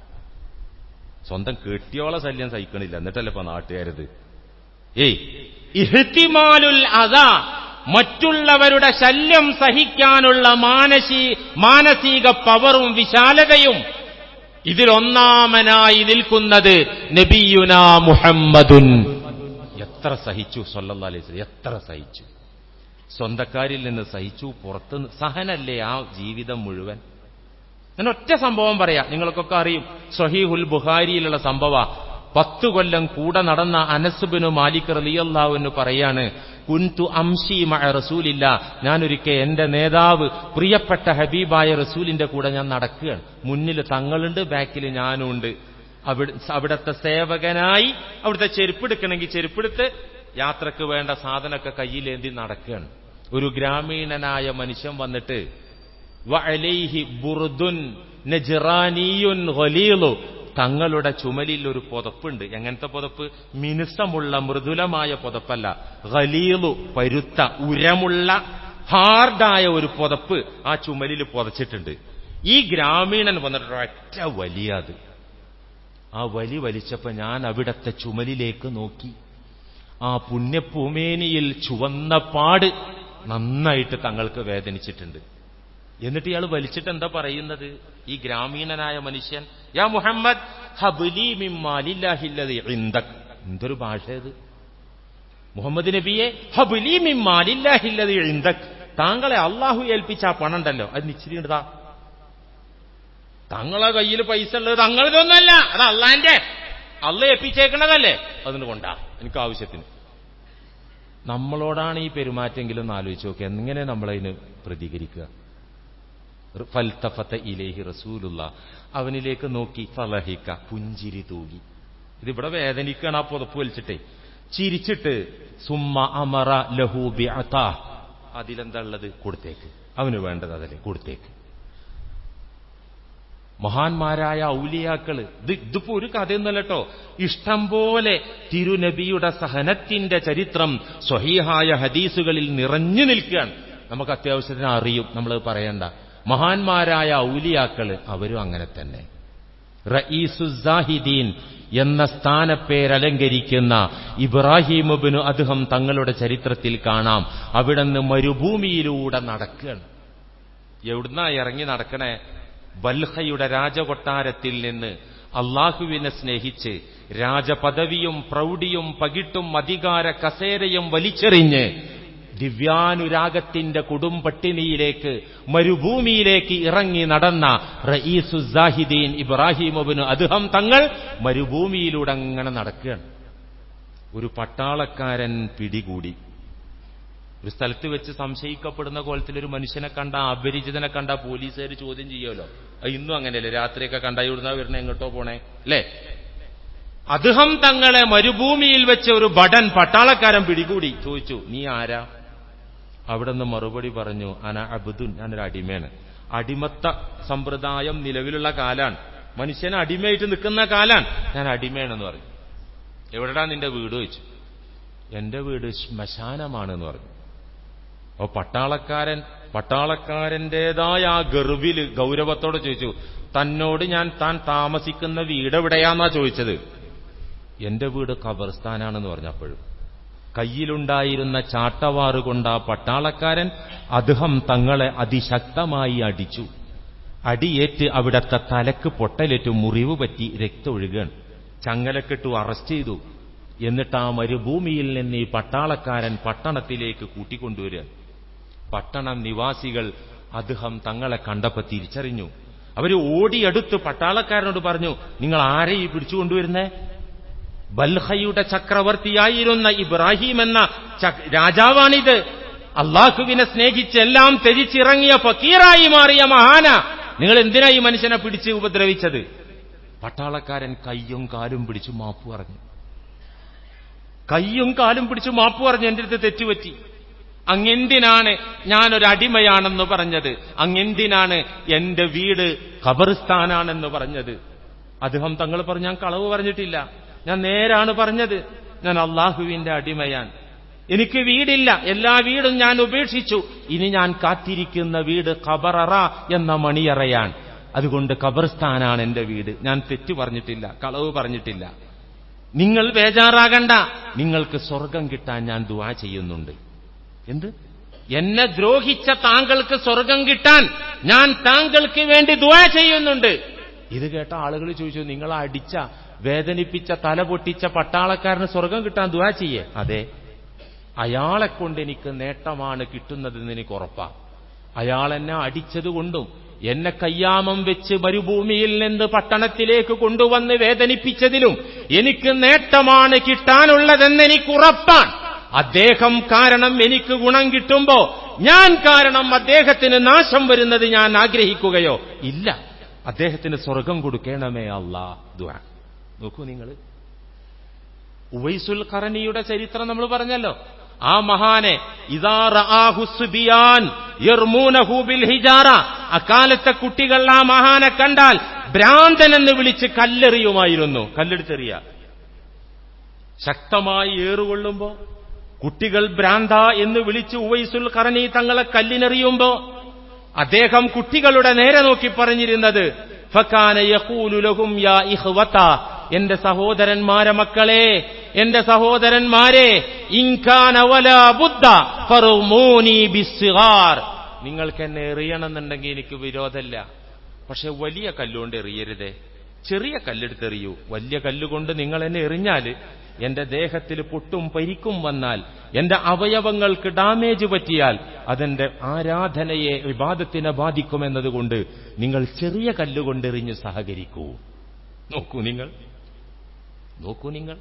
സ്വന്തം കെട്ടിയോളെ ശല്യം സഹിക്കണില്ല, എന്നിട്ടല്ലേ ഇപ്പൊ നാട്ടുകാരത്. ഇഹ്തിമാലുൽ അദാ, മറ്റുള്ളവരുടെ ശല്യം സഹിക്കാനുള്ള മാനസിക പവറും വിശാലതയും. ഇതിലൊന്നാമനായി നിൽക്കുന്നത് നബിയുനാ മുഹമ്മദുൻ. എത്ര സഹിച്ചു സല്ലല്ലാഹു അലൈഹി വസല്ലം, എത്ര സഹിച്ചു. സ്വന്തക്കാരിൽ നിന്ന് സഹിച്ചു, പുറത്ത് സഹനല്ലേ ആ ജീവിതം മുഴുവൻ. ഞാൻ ഒറ്റ സംഭവം പറയാം, നിങ്ങൾക്കൊക്കെ അറിയും. സ്വഹീഹുൽ ബുഖാരിയിലുള്ള സംഭവ. 10 കൊല്ലം കൂടെ നടന്ന അനസ് ബിനു മാലിക് റളിയല്ലാഹു അൻഹു പറയാണ്, കുൻതു അംശി മഅ റസൂലില്ലാ, ഞാനൊരിക്കൽ എന്റെ നേതാവ് പ്രിയപ്പെട്ട ഹബീബായ റസൂലിന്റെ കൂടെ ഞാൻ നടക്കുകയാണ്. മുന്നിൽ തങ്ങളുണ്ട്, ബാക്കിൽ ഞാനുണ്ട്. അവിടുത്തെ സേവകനായി അവിടുത്തെ ചെരുപ്പെടുക്കണമെങ്കിൽ ചെരുപ്പെടുത്ത്, യാത്രക്ക് വേണ്ട സാധനമൊക്കെ കയ്യിലേന്തി നടക്കുകയാണ്. ഒരു ഗ്രാമീണനായ മനുഷ്യൻ വന്നിട്ട്, വഅലൈഹി ബുർദുൻ നജ്റാനിയുൻ ഖലീലു, തങ്ങളുടെ ചുമലിൽ ഒരു പുതപ്പുണ്ട്. എങ്ങനത്തെ പുതപ്പ്? മിനുസമുള്ള മൃദുലമായ പുതപ്പല്ല, ഖലീലു, പരുത്ത ഉരമുള്ള ഹാർഡായ ഒരു പുതപ്പ് ആ ചുമലിൽ പുതച്ചിട്ടുണ്ട്. ഈ ഗ്രാമീണൻ വന്നിട്ട് ഒറ്റ വലിയത്. ആ വലിച്ചപ്പോ ഞാൻ അവിടത്തെ ചുമലിലേക്ക് നോക്കി. ആ പുണ്യഭൂമേനിയിൽ ചുവന്ന പാട് നന്നായിട്ട് തങ്ങൾക്ക് വേദനിച്ചിട്ടുണ്ട്. എന്നിട്ട് ഇയാൾ വലിച്ചിട്ട് എന്താ പറയുന്നത്? ഈ ഗ്രാമീണനായ മനുഷ്യൻ, യാ മുഹമ്മദ് ഹബ്ലി മിൻ മാലില്ലാഹില്ലദി ഇൻദക്. എന്തൊരു ഭാഷയത്! മുഹമ്മദ് നബിയെ, ഹബ്ലി മിൻ മാലില്ലാഹില്ലദി ഇൻദക്, താങ്കളെ അള്ളാഹു ഏൽപ്പിച്ച ആ പണം ഉണ്ടല്ലോ, അത് നിശ്ചയിണ്ടാ. തങ്ങളെ കയ്യിൽ പൈസ ഉള്ളത് തങ്ങളിതൊന്നല്ല, അത് അള്ളാന്റെ, അള്ള ഏൽപ്പിച്ചേക്കണതല്ലേ, അതിന് കൊണ്ടാ എനിക്ക് ആവശ്യത്തിന്. നമ്മളോടാണ് ഈ പെരുമാറ്റെങ്കിലും ഒന്ന് ആലോചിച്ച് നോക്കുക, എങ്ങനെ നമ്മളതിന് പ്രതികരിക്കുക? ഫൽതഫത ഇലൈഹി റസൂലുള്ളാഹ്, അവനിലേക്ക് നോക്കി, ഫളഹിക, പുഞ്ചിരി തൂകി. ഇതിവിടെ വേദനിക്കണം, ആ പുതപ്പ് വലിച്ചിട്ടേ, ചിരിച്ചിട്ട് സുമ്മ അമറ ലഹു ബിഅതാ, അതിലെന്താ ഉള്ളത്, കൊടുത്തേക്ക്, അവന് വേണ്ടത് അതല്ലേ, കൊടുത്തേക്ക്. മഹാന്മാരായ ഔലിയാക്കള്, ഇതിപ്പോ ഒരു കഥയൊന്നുമല്ല കേട്ടോ, ഇഷ്ടം പോലെ തിരുനബിയുടെ സഹനത്തിന്റെ ചരിത്രം സ്വഹീഹായ ഹദീസുകളിൽ നിറഞ്ഞു നിൽക്കുകയാണ്. നമുക്ക് അത്യാവശ്യത്തിന് അറിയും, നമ്മൾ പറയണ്ട. മഹാന്മാരായ ഔലിയാക്കള് അവരും അങ്ങനെ തന്നെ. റഈസുസ്സാഹിദീൻ എന്ന സ്ഥാനപ്പേരലങ്കരിക്കുന്ന ഇബ്രാഹിം ഇബ്നു അദ്ഹം തങ്ങളുടെ ചരിത്രത്തിൽ കാണാം. അവിടുന്ന് മരുഭൂമിയിലൂടെ നടക്കുകയാണ്. എവിടുന്നാ ഇറങ്ങി നടക്കണേ? ബൽഹയുടെ രാജകൊട്ടാരത്തിൽ നിന്ന് അള്ളാഹുവിനെ സ്നേഹിച്ച് രാജപദവിയും പ്രൗഢിയും പകിട്ടും അധികാര കസേരയും വലിച്ചെറിഞ്ഞ് ദിവ്യാനുരാഗത്തിന്റെ കൊടുംപട്ടിണിയിലേക്ക് മരുഭൂമിയിലേക്ക് ഇറങ്ങി നടന്ന റഈസുസ്സാഹിദീൻ ഇബ്രാഹിം ഇബ്നു അദ്ഹം തങ്ങൾ മരുഭൂമിയിലൂടെ അങ്ങനെ നടക്കുകയാണ്. ഒരു പട്ടാളക്കാരൻ പിടികൂടി. ഒരു സ്ഥലത്ത് വെച്ച് സംശയിക്കപ്പെടുന്ന കോലത്തിൽ ഒരു മനുഷ്യനെ കണ്ട, അപരിചിതനെ കണ്ട പോലീസുകാർ ചോദ്യം ചെയ്യുമല്ലോ. ഇന്നും അങ്ങനെയല്ലേ, രാത്രിയൊക്കെ കണ്ട ഇവിടുന്ന വരുന്ന എങ്ങോട്ടോ പോണേ അല്ലേ? അദ്ഹം തങ്ങളെ മരുഭൂമിയിൽ വെച്ച് ഒരു ഭടൻ പട്ടാളക്കാരൻ പിടികൂടി. ചോദിച്ചു, നീ ആരാ? അവിടെ നിന്ന് മറുപടി പറഞ്ഞു, അന അബ്ദുൻ, ഞാനൊരു അടിമയാണ്. അടിമത്ത സമ്പ്രദായം നിലവിലുള്ള കാലാണ്, മനുഷ്യന് അടിമയായിട്ട് നിൽക്കുന്ന കാലാണ്, ഞാൻ അടിമയാണെന്ന് പറഞ്ഞു. എവിടെടാ നിന്റെ വീട് ചോദിച്ചു. എന്റെ വീട് ശ്മശാനമാണെന്ന് പറഞ്ഞു. അപ്പൊ പട്ടാളക്കാരന്റേതായ ആ ഗർവില് ഗൗരവത്തോടെ ചോദിച്ചു, തന്നോട് താൻ താമസിക്കുന്ന വീട് എവിടെയാന്നാ ചോദിച്ചത്. എന്റെ വീട് ഖബർസ്ഥാനാണെന്ന് പറഞ്ഞപ്പോഴും കയ്യിലുണ്ടായിരുന്ന ചാട്ടവാറുകൊണ്ട് ആ പട്ടാളക്കാരൻ അദ്ഹം തങ്ങളെ അതിശക്തമായി അടിച്ചു. അടിയേറ്റ് അവിടത്തെ തലക്ക് പൊട്ടലേറ്റു, മുറിവ് പറ്റി, രക്തം ഒഴുകാൻ. ചങ്ങലക്കിട്ടു, അറസ്റ്റ് ചെയ്തു. എന്നിട്ട് ആ മരുഭൂമിയിൽ നിന്ന് ഈ പട്ടാളക്കാരൻ പട്ടണത്തിലേക്ക് കൂട്ടിക്കൊണ്ടുവരിക. പട്ടണം നിവാസികൾ അദ്ഹം തങ്ങളെ കണ്ടപ്പോ തിരിച്ചറിഞ്ഞു. അവര് ഓടിയെടുത്ത് പട്ടാളക്കാരനോട് പറഞ്ഞു, നിങ്ങൾ ആരെ ഈ പിടിച്ചുകൊണ്ടുവരുന്നേ? ബൽഹയുടെ ചക്രവർത്തിയായിരുന്ന ഇബ്രാഹിം എന്ന രാജാവാണിത്. അള്ളാഹുവിനെ സ്നേഹിച്ച് എല്ലാം ത്യജിച്ചിറങ്ങിയ ഫക്കീറായി മാറിയ മഹാന. നിങ്ങൾ എന്തിനാ ഈ മനുഷ്യനെ പിടിച്ച് ഉപദ്രവിച്ചത്? പട്ടാളക്കാരൻ കയ്യും കാലും പിടിച്ചു മാപ്പ് പറഞ്ഞു. കയ്യും കാലും പിടിച്ചു മാപ്പ് പറഞ്ഞു, എന്റെ അടുത്ത് തെറ്റുപറ്റി. അങ്ങെന്തിനാണ് ഞാനൊരടിമയാണെന്ന് പറഞ്ഞത്? അങ്ങെന്തിനാണ് എന്റെ വീട് ഖബർസ്ഥാനാണെന്ന് പറഞ്ഞത്? അദ്ദേഹം തങ്ങൾ പറഞ്ഞു, ഞാൻ കളവ് പറഞ്ഞിട്ടില്ല, ഞാൻ നേരാണ് പറഞ്ഞത്. ഞാൻ അള്ളാഹുവിന്റെ അടിമയാൻ. എനിക്ക് വീടില്ല, എല്ലാ വീടും ഞാൻ ഉപേക്ഷിച്ചു. ഇനി ഞാൻ കാത്തിരിക്കുന്ന വീട് ഖബററ എന്ന മണിയറയാണ്. അതുകൊണ്ട് ഖബർസ്ഥാനാണ് എന്റെ വീട്. ഞാൻ തെറ്റു പറഞ്ഞിട്ടില്ല, കളവ് പറഞ്ഞിട്ടില്ല. നിങ്ങൾ ബേജാറാകണ്ട, നിങ്ങൾക്ക് സ്വർഗം കിട്ടാൻ ഞാൻ ദുആ ചെയ്യുന്നുണ്ട്. എന്ത്? എന്നെ ദ്രോഹിച്ച താങ്കൾക്ക് സ്വർഗം കിട്ടാൻ ഞാൻ താങ്കൾക്ക് വേണ്ടി ദുആ ചെയ്യുന്നുണ്ട്. ഇത് കേട്ട ആളുകൾ ചോദിച്ചു, നിങ്ങൾ അടിച്ച, വേദനിപ്പിച്ച, തല പൊട്ടിച്ച പട്ടാളക്കാരന് സ്വർഗം കിട്ടാൻ ദുആ ചെയ്യേ? അതെ, അയാളെക്കൊണ്ട് എനിക്ക് നേട്ടമാണ് കിട്ടുന്നതെന്ന് എനിക്ക് ഉറപ്പാ. അയാൾ എന്നെ അടിച്ചതുകൊണ്ടും എന്നെ കയ്യാമം വെച്ച് മരുഭൂമിയിൽ നിന്ന് പട്ടണത്തിലേക്ക് കൊണ്ടുവന്ന് വേദനിപ്പിച്ചതിലും എനിക്ക് നേട്ടമാണ് കിട്ടാനുള്ളതെന്ന് എനിക്ക് ഉറപ്പാണ്. അദ്ദേഹം കാരണം എനിക്ക് ഗുണം കിട്ടുമ്പോ ഞാൻ കാരണം അദ്ദേഹത്തിന് നാശം വരുന്നത് ഞാൻ ആഗ്രഹിക്കുകയോ ഇല്ല. അദ്ദേഹത്തിന് സ്വർഗം കൊടുക്കണമേ അല്ലാഹ്. ദുആ നോക്കൂ നിങ്ങൾ. ഉവൈസുൽ ഖറനിയുടെ ചരിത്രം നമ്മൾ പറഞ്ഞല്ലോ. ആ മഹാനെ ഇദാ റആഹു സുബിയാൻ യർമൂനഹു ബിൽ ഹിജാറ, അക്കാലത്തെ കുട്ടികൾ ആ മഹാനെ കണ്ടാൽ ഭ്രാന്തൻ എന്ന് വിളിച്ച് കല്ലെറിയുമായിരുന്നു. കല്ലെടുത്തെറിയ. ശക്തമായി ഏറുകൊള്ളുമ്പോ കുട്ടികൾ ഭ്രാന്ത എന്ന് വിളിച്ച് ഉവൈസുൽ ഖറനി തങ്ങളെ കല്ലിനെറിയുമ്പോ അദ്ദേഹം കുട്ടികളുടെ നേരെ നോക്കി പറഞ്ഞിരുന്നത്, ഫകാന യഖൂലു ലഹും യാ ഇഖ്വത, എന്റെ സഹോദരന്മാരെ മക്കളെ, എന്റെ സഹോദരന്മാരെ, ഇൻകാന വലാ ബുദ്ദ ഫറുമൂനി ബിസ്സിഗാർ, നിങ്ങൾക്ക് എന്നെ എറിയണമെന്നുണ്ടെങ്കിൽ എനിക്ക് വിരോധമില്ല, പക്ഷെ വലിയ കല്ലുകൊണ്ട് എറിയരുതേ. ചെറിയ കല്ലെടുത്തെറിയൂ. വലിയ കല്ലുകൊണ്ട് നിങ്ങൾ എന്നെ എറിഞ്ഞാൽ എന്റെ ദേഹത്തിൽ പൊട്ടും പരിക്കും വന്നാൽ, എന്റെ അവയവങ്ങൾക്ക് ഡാമേജ് പറ്റിയാൽ അതെന്റെ ആരാധനയെ, ഇബാദത്തിനെ ബാധിക്കുമെന്നതുകൊണ്ട് നിങ്ങൾ ചെറിയ കല്ലുകൊണ്ടെറിഞ്ഞ് സഹകരിക്കൂ. നോക്കൂ നിങ്ങൾ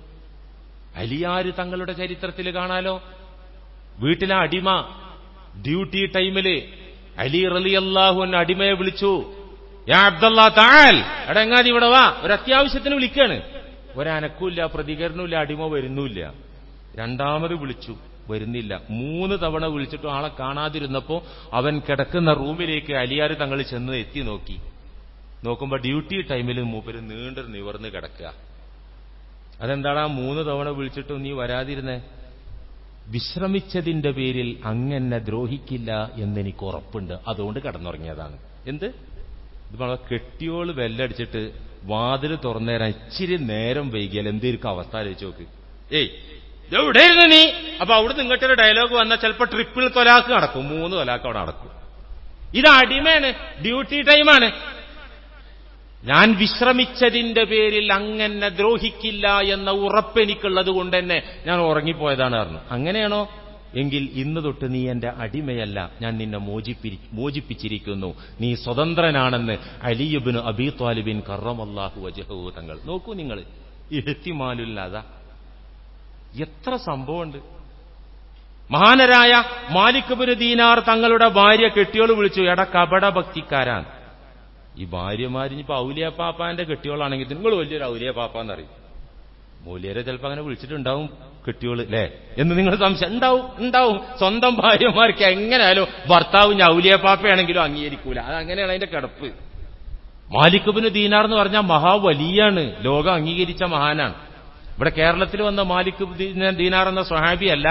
അലിയാര് തങ്ങളുടെ ചരിത്രത്തിൽ കാണാലോ. വീട്ടിലെ അടിമ ഡ്യൂട്ടി ടൈമില് അലി റളിയല്ലാഹു അൻഹു അടിമയെ വിളിച്ചു, യാ അബ്ദുല്ലാ തആൽ, എടങ്ങാതി ഇവിടെ വാ, ഒരു അത്യാവശ്യത്തിന് വിളിക്കാണ്. ഒരനക്കൂല്ല, പ്രതികരണമില്ല, അടിമ വരുന്നുമില്ല. രണ്ടാമത് വിളിച്ചു, വരുന്നില്ല. 3 തവണ വിളിച്ചിട്ടും ആളെ കാണാതിരുന്നപ്പോ അവൻ കിടക്കുന്ന റൂമിലേക്ക് അലിയാർ തങ്ങൾ ചെന്ന് എത്തി നോക്കുമ്പോ ഡ്യൂട്ടി ടൈമിൽ മൂപ്പര് നീണ്ടൊരു നിവർന്ന് കിടക്കുക. അതെന്താടാ 3 തവണ വിളിച്ചിട്ടും നീ വരാതിരുന്നേ? വിശ്രമിച്ചതിന്റെ പേരിൽ അങ്ങനെ ദ്രോഹിക്കില്ല എന്നെനിക്ക് ഉറപ്പുണ്ട്, അതുകൊണ്ട് കിടന്നുറങ്ങിയതാണ്. എന്ത് ഇത് വളരെ കെട്ടിയോള് വെല്ലടിച്ചിട്ട് വാതിൽ തുറന്നേരാൻ ഇച്ചിരി നേരം വൈകിയാൽ എന്തായിരിക്കും അവസ്ഥ ആലോചിച്ച് നോക്ക്. ഏയ് എവിടെയായിരുന്നു നീ? അപ്പൊ അവിടുന്ന് ഇങ്ങോട്ടൊരു ഡയലോഗ് വന്നാൽ ചിലപ്പോ ട്രിപ്പിൾ തൊലാക്ക് നടക്കും, 3 തൊലാക്ക് അവിടെ നടക്കും. ഇത് അടിമയാണ്, ഡ്യൂട്ടി ടൈമാണ്. ഞാൻ വിശ്രമിച്ചതിന്റെ പേരിൽ അങ്ങനെ ദ്രോഹിക്കില്ല എന്ന ഉറപ്പെനിക്കുള്ളത് കൊണ്ട് തന്നെ ഞാൻ ഉറങ്ങിപ്പോയതാണ് പറഞ്ഞു. അങ്ങനെയാണോ? എങ്കിൽ ഇന്ന് തൊട്ട് നീ എന്റെ അടിമയല്ല, ഞാൻ നിന്നെ മോചിപ്പിച്ചിരിക്കുന്നു, നീ സ്വതന്ത്രനാണെന്ന് അലി ഇബ്നു അബീ ത്വാലിബിൻ കറമല്ലാഹു വജ്ഹഹു തങ്ങൾ. നോക്കൂ നിങ്ങൾ, ഇഹ്തിമാലുല്ലാദ എത്ര സംഭവമുണ്ട്. മഹാനരായ മാലിക് ഇബ്നു ദീനാർ തങ്ങളുടെ ഭാര്യ കെട്ടിയോള് വിളിച്ചു, എടാ കപട ഭക്തിക്കാരാൻ. ഈ ഭാര്യമാരിഞ്ഞിപ്പോ ഔലിയാപ്പാപ്പാന്റെ കെട്ടിയോളാണെങ്കിൽ നിങ്ങൾ വലിയൊരു ഔലിയാപ്പാപ്പാന്നറിയും. മൂല്യരെ ചിലപ്പോ അങ്ങനെ വിളിച്ചിട്ടുണ്ടാവും കെട്ടിയോള് അല്ലേ എന്ന് നിങ്ങൾ സംശയം ഉണ്ടാവും. സ്വന്തം ഭാര്യമാർക്ക് എങ്ങനെയാലും ഭർത്താവ് ഔലിയാപ്പാപ്പയാണെങ്കിലും അംഗീകരിക്കൂല. അതങ്ങനെയാണ് അതിന്റെ കിടപ്പ്. മാലിക് ഇബ്നു ദീനാർ എന്ന് പറഞ്ഞാൽ മഹാവലിയാണ്, ലോകം അംഗീകരിച്ച മഹാനാണ്. ഇവിടെ കേരളത്തിൽ വന്ന മാലിക് ദീനാർ എന്ന സ്വഹാബിയല്ല,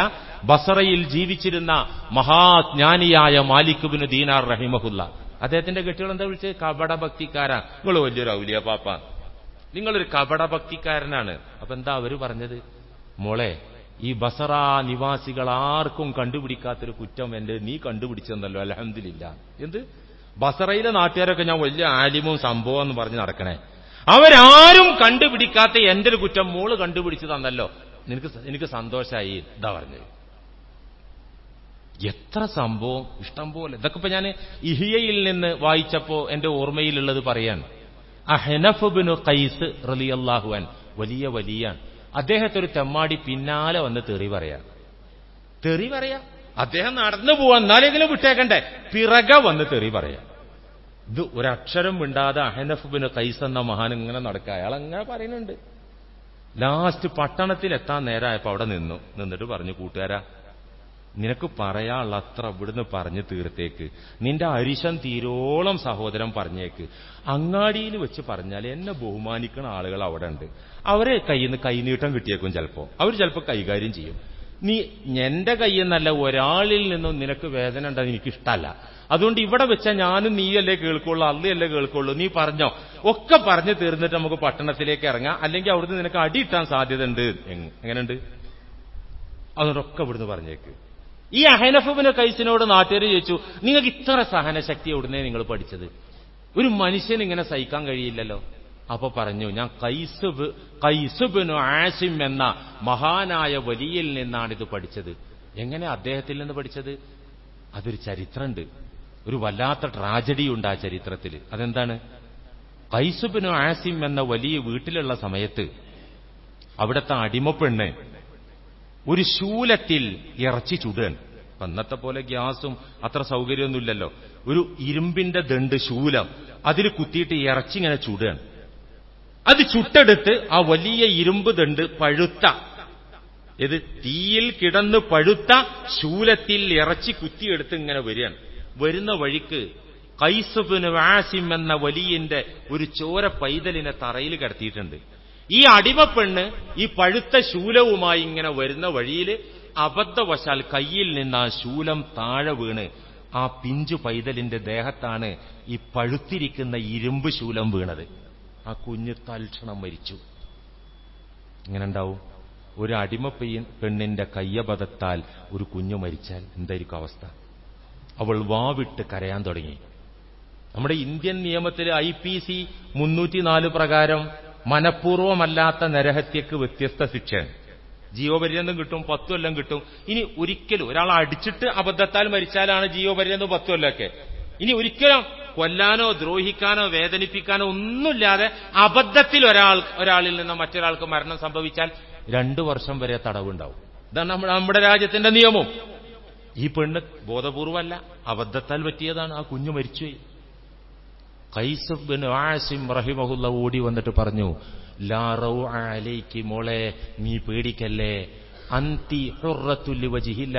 ബസറയിൽ ജീവിച്ചിരുന്ന മഹാജ്ഞാനിയായ മാലിക് ഇബ്നു ദീനാർ റഹിമഹുല്ല. അദ്ദേഹത്തിന്റെ കെട്ടികൾ എന്താ വിളിച്ചത്? കപടഭക്തിക്കാരാ. നിങ്ങൾ വലിയൊരു ഔലിയ പാപ്പ, നിങ്ങളൊരു കപടഭക്തിക്കാരനാണ്. അപ്പൊ എന്താ അവര് പറഞ്ഞത്? മോളെ, ഈ ബസറ നിവാസികൾ ആർക്കും കണ്ടുപിടിക്കാത്തൊരു കുറ്റം എന്റെ നീ കണ്ടുപിടിച്ചെന്നല്ലോ, അൽഹംദുലില്ലാ. എന്ത്? ബസറയിലെ നാട്ടുകാരൊക്കെ ഞാൻ വലിയ ആലിമും സംഭവം എന്ന് പറഞ്ഞ് നടക്കണേ, അവരാരും കണ്ടുപിടിക്കാത്ത എന്റെ ഒരു കുറ്റം മോള് കണ്ടുപിടിച്ചു തന്നല്ലോ, എനിക്ക് സന്തോഷമായി. ഇതാ പറഞ്ഞത്. എത്ര സംഭവം, ഇഷ്ടം പോലെ. ഇതൊക്കെ ഇപ്പൊ ഞാൻ ഇഹിയയിൽ നിന്ന് വായിച്ചപ്പോ എന്റെ ഓർമ്മയിലുള്ളത് പറയാണ്. അഹ്നഫ് ഇബ്നു ഖൈസ് റളിയല്ലാഹു അൻഹു വലിയ വലിയാണ്. അദ്ദേഹത്തെ ഒരു തെമ്മാടി പിന്നാലെ വന്ന് തെറി പറയാ. അദ്ദേഹം നടന്നു പോവാൻ എന്നാലെങ്കിലും വിട്ടേക്കണ്ടേ, പിറകെ വന്ന് തെറി പറയാ. ഇത് ഒരക്ഷരം മിണ്ടാതെ അഹ്നഫ് ഇബ്നു ഖൈസ് എന്ന മഹാൻ ഇങ്ങനെ നടക്കുക. അയാൾ അങ്ങനെ പറയുന്നുണ്ട്. ലാസ്റ്റ് പട്ടണത്തിൽ എത്താൻ നേരമായപ്പോ അവിടെ നിന്നിട്ട് പറഞ്ഞു, കൂട്ടുകാരാ, നിനക്ക് പറയാനുള്ള അത്ര ഇവിടുന്ന് പറഞ്ഞു തീർത്തേക്ക്, നിന്റെ അരിശം തീരോളം സഹോദരൻ പറഞ്ഞേക്ക്. അങ്ങാടിയിൽ വെച്ച് പറഞ്ഞാൽ എന്നെ ബഹുമാനിക്കുന്ന ആളുകൾ അവിടെ ഉണ്ട്, അവരെ കയ്യിൽ നിന്ന് കൈനീട്ടം കിട്ടിയേക്കും. അവർ ചിലപ്പോൾ കൈകാര്യം ചെയ്യും. നീ എന്റെ കയ്യിൽ നിന്നല്ല ഒരാളിൽ നിന്നും നിനക്ക് വേദന ഉണ്ടെന്ന് എനിക്കിഷ്ടമല്ല. അതുകൊണ്ട് ഇവിടെ വെച്ചാൽ ഞാനും നീയല്ലേ കേൾക്കുള്ളൂ, അള്ളയല്ലേ കേൾക്കുള്ളൂ, നീ പറഞ്ഞോ, ഒക്കെ പറഞ്ഞു തീർന്നിട്ട് നമുക്ക് പട്ടണത്തിലേക്ക് ഇറങ്ങാം, അല്ലെങ്കിൽ അവിടുന്ന് നിനക്ക് അടിയിട്ടാൻ സാധ്യത ഉണ്ട്. എങ്ങനെയുണ്ട്? അതുകൊണ്ടൊക്കെ ഇവിടുന്ന് പറഞ്ഞേക്ക്. ഈ അഹ്നഫ് ഇബ്നു ഖൈസിനോട് നാട്ടുകാർ ചോദിച്ചു, നിങ്ങൾക്ക് ഇത്ര സഹനശക്തി എവിടുന്നേ നിങ്ങൾ പഠിച്ചത്? ഒരു മനുഷ്യന് ഇങ്ങനെ സഹിക്കാൻ കഴിയില്ലല്ലോ. അപ്പൊ പറഞ്ഞു, ഞാൻ ഖൈസ് ഇബ്നു ആസിം എന്ന മഹാനായ വലിയിൽ നിന്നാണിത് പഠിച്ചത്. എങ്ങനെ അദ്ദേഹത്തിൽ നിന്ന് പഠിച്ചത്? അതൊരു ചരിത്രമുണ്ട്, ഒരു വല്ലാത്ത ട്രാജഡി ഉണ്ട് ആ ചരിത്രത്തിൽ. അതെന്താണ്? ഖൈസ് ഇബ്നു ആസിം എന്ന വലിയ വീട്ടിലുള്ള സമയത്ത് അവിടുത്തെ അടിമപ്പെണ്ണ് ഒരു ശൂലത്തിൽ ഇറച്ചി ചുടുകയാണ്. അന്നത്തെ പോലെ ഗ്യാസും അത്ര സൗകര്യമൊന്നുമില്ലല്ലോ. ഒരു ഇരുമ്പിന്റെ ദണ്ട് ശൂലം, അതിൽ കുത്തിയിട്ട് ഇറച്ചി ഇങ്ങനെ ചുടുകയാണ്. അത് ചുട്ടെടുത്ത് ആ വലിയ ഇരുമ്പ് ദണ്ട് തീയിൽ കിടന്ന് പഴുത്ത ശൂലത്തിൽ ഇറച്ചി കുത്തിയെടുത്ത് ഇങ്ങനെ വരികയാണ്. വരുന്ന വഴിക്ക് ഖൈസ് ഇബ്നു ആസിം എന്ന വലിയന്റെ ഒരു ചോര പൈതലിനെ തറയിൽ കിടത്തിയിട്ടുണ്ട്. ഈ അടിമപ്പെണ്ണ് ഈ പഴുത്ത ശൂലവുമായി ഇങ്ങനെ വരുന്ന വഴിയിൽ അബദ്ധവശാൽ കയ്യിൽ നിന്ന് ആ ശൂലം താഴെ വീണ് ആ പിഞ്ചു പൈതലിന്റെ ദേഹത്താണ് ഈ പഴുത്തിരിക്കുന്ന ഇരുമ്പ് ശൂലം വീണത്. ആ കുഞ്ഞ് തൽക്ഷണം മരിച്ചു. ഇങ്ങനെ ഉണ്ടാവും? ഒരു അടിമ പെണ്ണിന്റെ കയ്യബദ്ധത്താൽ ഒരു കുഞ്ഞു മരിച്ചാൽ എന്തായിരിക്കും അവസ്ഥ? അവൾ വാവിട്ട് കരയാൻ തുടങ്ങി. നമ്മുടെ ഇന്ത്യൻ നിയമത്തിൽ IPC 304 പ്രകാരം മനഃപൂർവമല്ലാത്ത നരഹത്യക്ക് വ്യത്യസ്ത ശിക്ഷയാണ്. ജീവപര്യന്തം കിട്ടും, 10 കൊല്ലം കിട്ടും. ഇനി ഒരിക്കലും ഒരാൾ അടിച്ചിട്ട് അബദ്ധത്താൽ മരിച്ചാലാണ് ജീവപര്യന്തം 10 കൊല്ലമൊക്കെ. ഇനി ഒരിക്കലും കൊല്ലാനോ ദ്രോഹിക്കാനോ വേദനിപ്പിക്കാനോ ഒന്നുമില്ലാതെ അബദ്ധത്തിൽ ഒരാളിൽ നിന്ന് മറ്റൊരാൾക്ക് മരണം സംഭവിച്ചാൽ 2 വർഷം വരെ തടവുണ്ടാവും. ഇതാണ് നമ്മുടെ രാജ്യത്തിന്റെ നിയമം. ഈ പെണ്ണ് ബോധപൂർവമല്ല, അബദ്ധത്താൽ പറ്റിയതാണ്. ആ കുഞ്ഞു മരിച്ചുപോയി. ഖൈസ് ബിൻ ആസിം റഹിമഹുള്ള ഓടി വന്നിട്ട് പറഞ്ഞു, ലാ റൗ അലൈക്കി, മോളെ നീ പേടിക്കല്ലേ, അന്തി ഹുർറത്തുൽ വജ്ഹില്ല,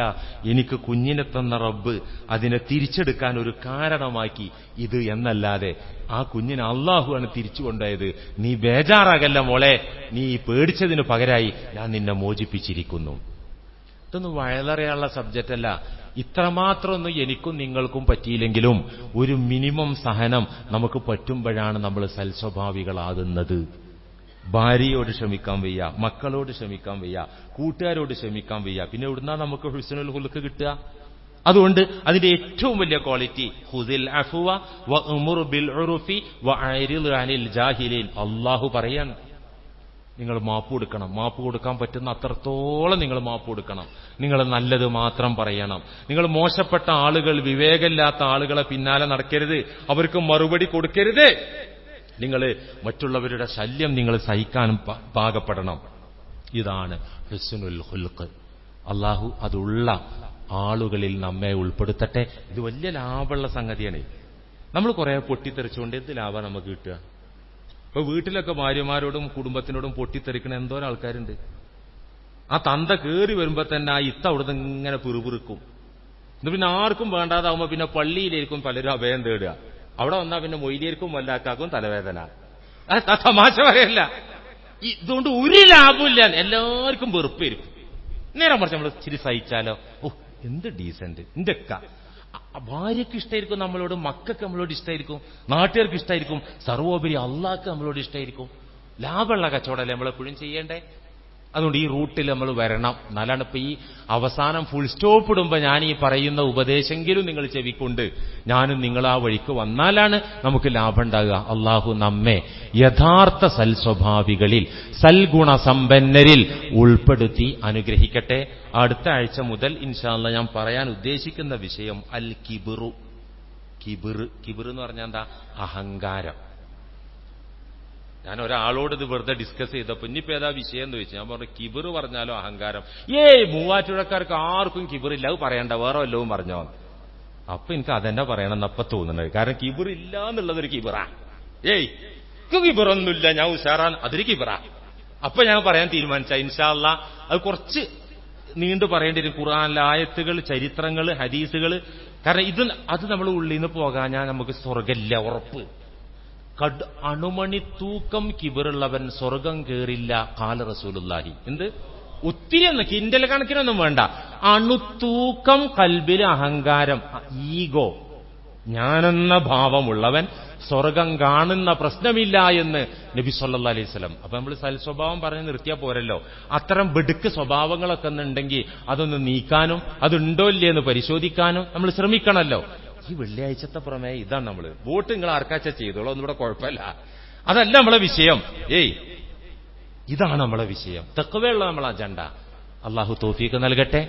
എനിക്ക് കുഞ്ഞിനെ തന്ന റബ്ബ് അതിനെ തിരിച്ചെടുക്കാൻ ഒരു കാരണമാക്കി ഇത് എന്നല്ലാതെ ആ കുഞ്ഞിനെ അള്ളാഹുവാണ് തിരിച്ചു കൊണ്ടുപോയത്. നീ ബേജാറാകല്ല മോളെ, നീ പേടിച്ചതിന് പകരമായി ഞാൻ നിന്നെ മോചിപ്പിച്ചിരിക്കുന്നു. ഇതൊന്നും വയലറിയാനുള്ള സബ്ജക്റ്റ് അല്ല. ഇത്രമാത്രമൊന്നും എനിക്കും നിങ്ങൾക്കും പറ്റിയില്ലെങ്കിലും ഒരു മിനിമം സഹനം നമുക്ക് പറ്റുമ്പോഴാണ് നമ്മൾ സൽസ്വഭാവികളാകുന്നത്. ഭാര്യയോട് ക്ഷമിക്കാൻ വയ്യ, മക്കളോട് ക്ഷമിക്കാൻ വയ്യ, കൂട്ടുകാരോട് ക്ഷമിക്കാൻ വയ്യ, പിന്നെ എവിടുന്നാ നമുക്ക് ഹുസ്നുൽ ഖുൽഖ് കിട്ടുക? അതുകൊണ്ട് അതിന്റെ ഏറ്റവും വലിയ ക്വാളിറ്റി ഖുദിൽ അഫ്വ വഅ്മുർ ബിൽ ഉർഫി വഅരിദ് അനിൽ ജാഹിലീൻ. അല്ലാഹു പറയാണ്, നിങ്ങൾ മാപ്പ് കൊടുക്കണം. മാപ്പ് കൊടുക്കാൻ പറ്റുന്ന അത്രത്തോളം നിങ്ങൾ മാപ്പ് കൊടുക്കണം. നിങ്ങൾ നല്ലത് മാത്രം പറയണം. നിങ്ങൾ മോശപ്പെട്ട ആളുകൾ, വിവേകമില്ലാത്ത ആളുകളെ പിന്നാലെ നടക്കരുത്, അവർക്ക് മറുപടി കൊടുക്കരുത്. നിങ്ങൾ മറ്റുള്ളവരുടെ ശല്യം നിങ്ങൾ സഹിക്കാനും പാകപ്പെടണം. ഇതാണ് ഹുസ്നുൽ ഖുൽഖ്. അള്ളാഹു അതുള്ള ആളുകളിൽ നമ്മെ ഉൾപ്പെടുത്തട്ടെ. ഇത് വലിയ ലാഭമുള്ള സംഗതിയാണ്. നമ്മൾ കുറെ പൊട്ടിത്തെറിച്ചുകൊണ്ട് എന്ത് ലാഭം നമുക്ക് കിട്ടുക? ഇപ്പൊ വീട്ടിലൊക്കെ ഭാര്യമാരോടും കുടുംബത്തിനോടും പൊട്ടിത്തെറിക്കണ എന്തോരം ആൾക്കാരുണ്ട്. ആ തന്ത കേറി വരുമ്പോ തന്നെ ആ ഇത്ത അവിടുന്ന് ഇങ്ങനെ പിറുപിറുക്കും. ഇത് പിന്നെ ആർക്കും വേണ്ടാതാവുമ്പോ പിന്നെ പള്ളിയിലേക്കും പലരും അഭയം തേടുക. അവിടെ വന്നാൽ പിന്നെ മൊയ്ലിയർക്കും വല്ലാക്കാക്കും തലവേദന. തമാശ പറയല്ല. ഇതുകൊണ്ട് ഒരു ലാഭമില്ല, എല്ലാവർക്കും വെറുപ്പായിരിക്കും. നേരെ മറിച്ച് നമ്മൾ ഇച്ചിരി സഹിച്ചാലോ, ഓ എന്ത് ഡീസന്റ്, എന്റെ ഭാര്യയ്ക്ക് ഇഷ്ടമായിരിക്കും നമ്മളോട്, മക്കൾക്ക് നമ്മളോട് ഇഷ്ടമായിരിക്കും, നാട്ടുകാർക്ക് ഇഷ്ടമായിരിക്കും, സർവോപരി അള്ളാഹ്ക്ക് നമ്മളോട് ഇഷ്ടമായിരിക്കും. ലാഭമുള്ള കച്ചവടമല്ലേ നമ്മളെപ്പോഴും ചെയ്യേണ്ടേ? അതുകൊണ്ട് ഈ റൂട്ടിൽ നമ്മൾ വരണം. എന്നാലാണ് ഇപ്പൊ ഈ അവസാനം ഫുൾ സ്റ്റോപ്പ് ഇടുമ്പോ ഞാൻ ഈ പറയുന്ന ഉപദേശമെങ്കിലും നിങ്ങൾ ചെവിക്കൊണ്ട് ഞാനും നിങ്ങൾ ആ വഴിക്ക് വന്നാലാണ് നമുക്ക് ലാഭം ഉണ്ടാകുക. അള്ളാഹു നമ്മെ യഥാർത്ഥ സൽസ്വഭാവികളിൽ, സൽഗുണസമ്പന്നരിൽ ഉൾപ്പെടുത്തി അനുഗ്രഹിക്കട്ടെ. അടുത്ത ആഴ്ച മുതൽ ഇൻഷാ അല്ലാഹ് ഞാൻ പറയാൻ ഉദ്ദേശിക്കുന്ന വിഷയം അൽ കിബ്റു. കിബ്ർ എന്ന് പറഞ്ഞാൽ എന്താ? അഹങ്കാരം. ഞാൻ ഒരാളോട് ഇത് വെറുതെ ഡിസ്കസ് ചെയ്തപ്പോ ഇനിയിപ്പോ ഏതാ വിഷയം എന്ന് ചോദിച്ചു. ഞാൻ പറഞ്ഞു കിബിർ പറഞ്ഞാലോ അഹങ്കാരം. മൂവാറ്റുപുഴക്കാർക്ക് ആർക്കും കിബിറില്ല, അത് പറയണ്ട, വേറെ വല്ലവും പറഞ്ഞോ. അപ്പൊ എനിക്ക് അതെന്നെ പറയണം എന്നപ്പ തോന്നുന്നത്. കാരണം കിബിർ ഇല്ല എന്നുള്ളതൊരു കിബിറാ. കിബിറൊന്നുമില്ല, ഞാൻ ഉഷാറാണ്, അതൊരു കിബിറാ. അപ്പൊ ഞാൻ പറയാൻ തീരുമാനിച്ച ഇൻഷാ അല്ലാഹ് അത് കുറച്ച് നീണ്ടു പറയേണ്ടി വരും. ഖുർആനിലെ ആയത്തുകൾ, ചരിത്രങ്ങൾ, ഹദീസുകൾ. കാരണം അത് നമ്മൾ ഉള്ളിൽ നിന്ന് പോകാഞ്ഞാൽ നമുക്ക് സ്വർഗ്ഗമില്ല, ഉറപ്പ്. അണുമണി തൂക്കം കിബിറുള്ളവൻ സ്വർഗം കേറില്ല ഖാല റസൂലുള്ളാഹി. എന്ത് ഒത്തിരി ഒന്നും കിൻഡൽ കണക്കിനൊന്നും വേണ്ട, അണുത്തൂക്കം കൽബിൽ അഹങ്കാരം, ഈഗോ, ഞാനെന്ന ഭാവമുള്ളവൻ സ്വർഗം കാണുന്ന പ്രശ്നമില്ല എന്ന് നബി സല്ലല്ലാഹു അലൈഹി വസല്ലം. അപ്പൊ നമ്മൾ സൽസ്വഭാവം പറഞ്ഞ് നിർത്തിയാൽ പോരല്ലോ. അത്തരം ബെടുക്ക് സ്വഭാവങ്ങളൊക്കെ ഉണ്ടെങ്കിൽ അതൊന്ന് നീക്കാനും അതുണ്ടോ ഇല്ലേ എന്ന് പരിശോധിക്കാനും നമ്മൾ ശ്രമിക്കണമല്ലോ. ഈ വെള്ളിയാഴ്ചത്തെ പ്രമേയം ഇതാണ്. നമ്മള് വോട്ട് നിങ്ങൾ ആർക്കാച്ച ചെയ്തോളൂ, ഒന്നും ഇവിടെ കുഴപ്പമില്ല, അതല്ല നമ്മളെ വിഷയം. ഇതാണ് നമ്മളെ വിഷയം. തഖ്വയുള്ള നമ്മളെ അജണ്ട. അള്ളാഹു തൗഫീഖ് നൽകട്ടെ.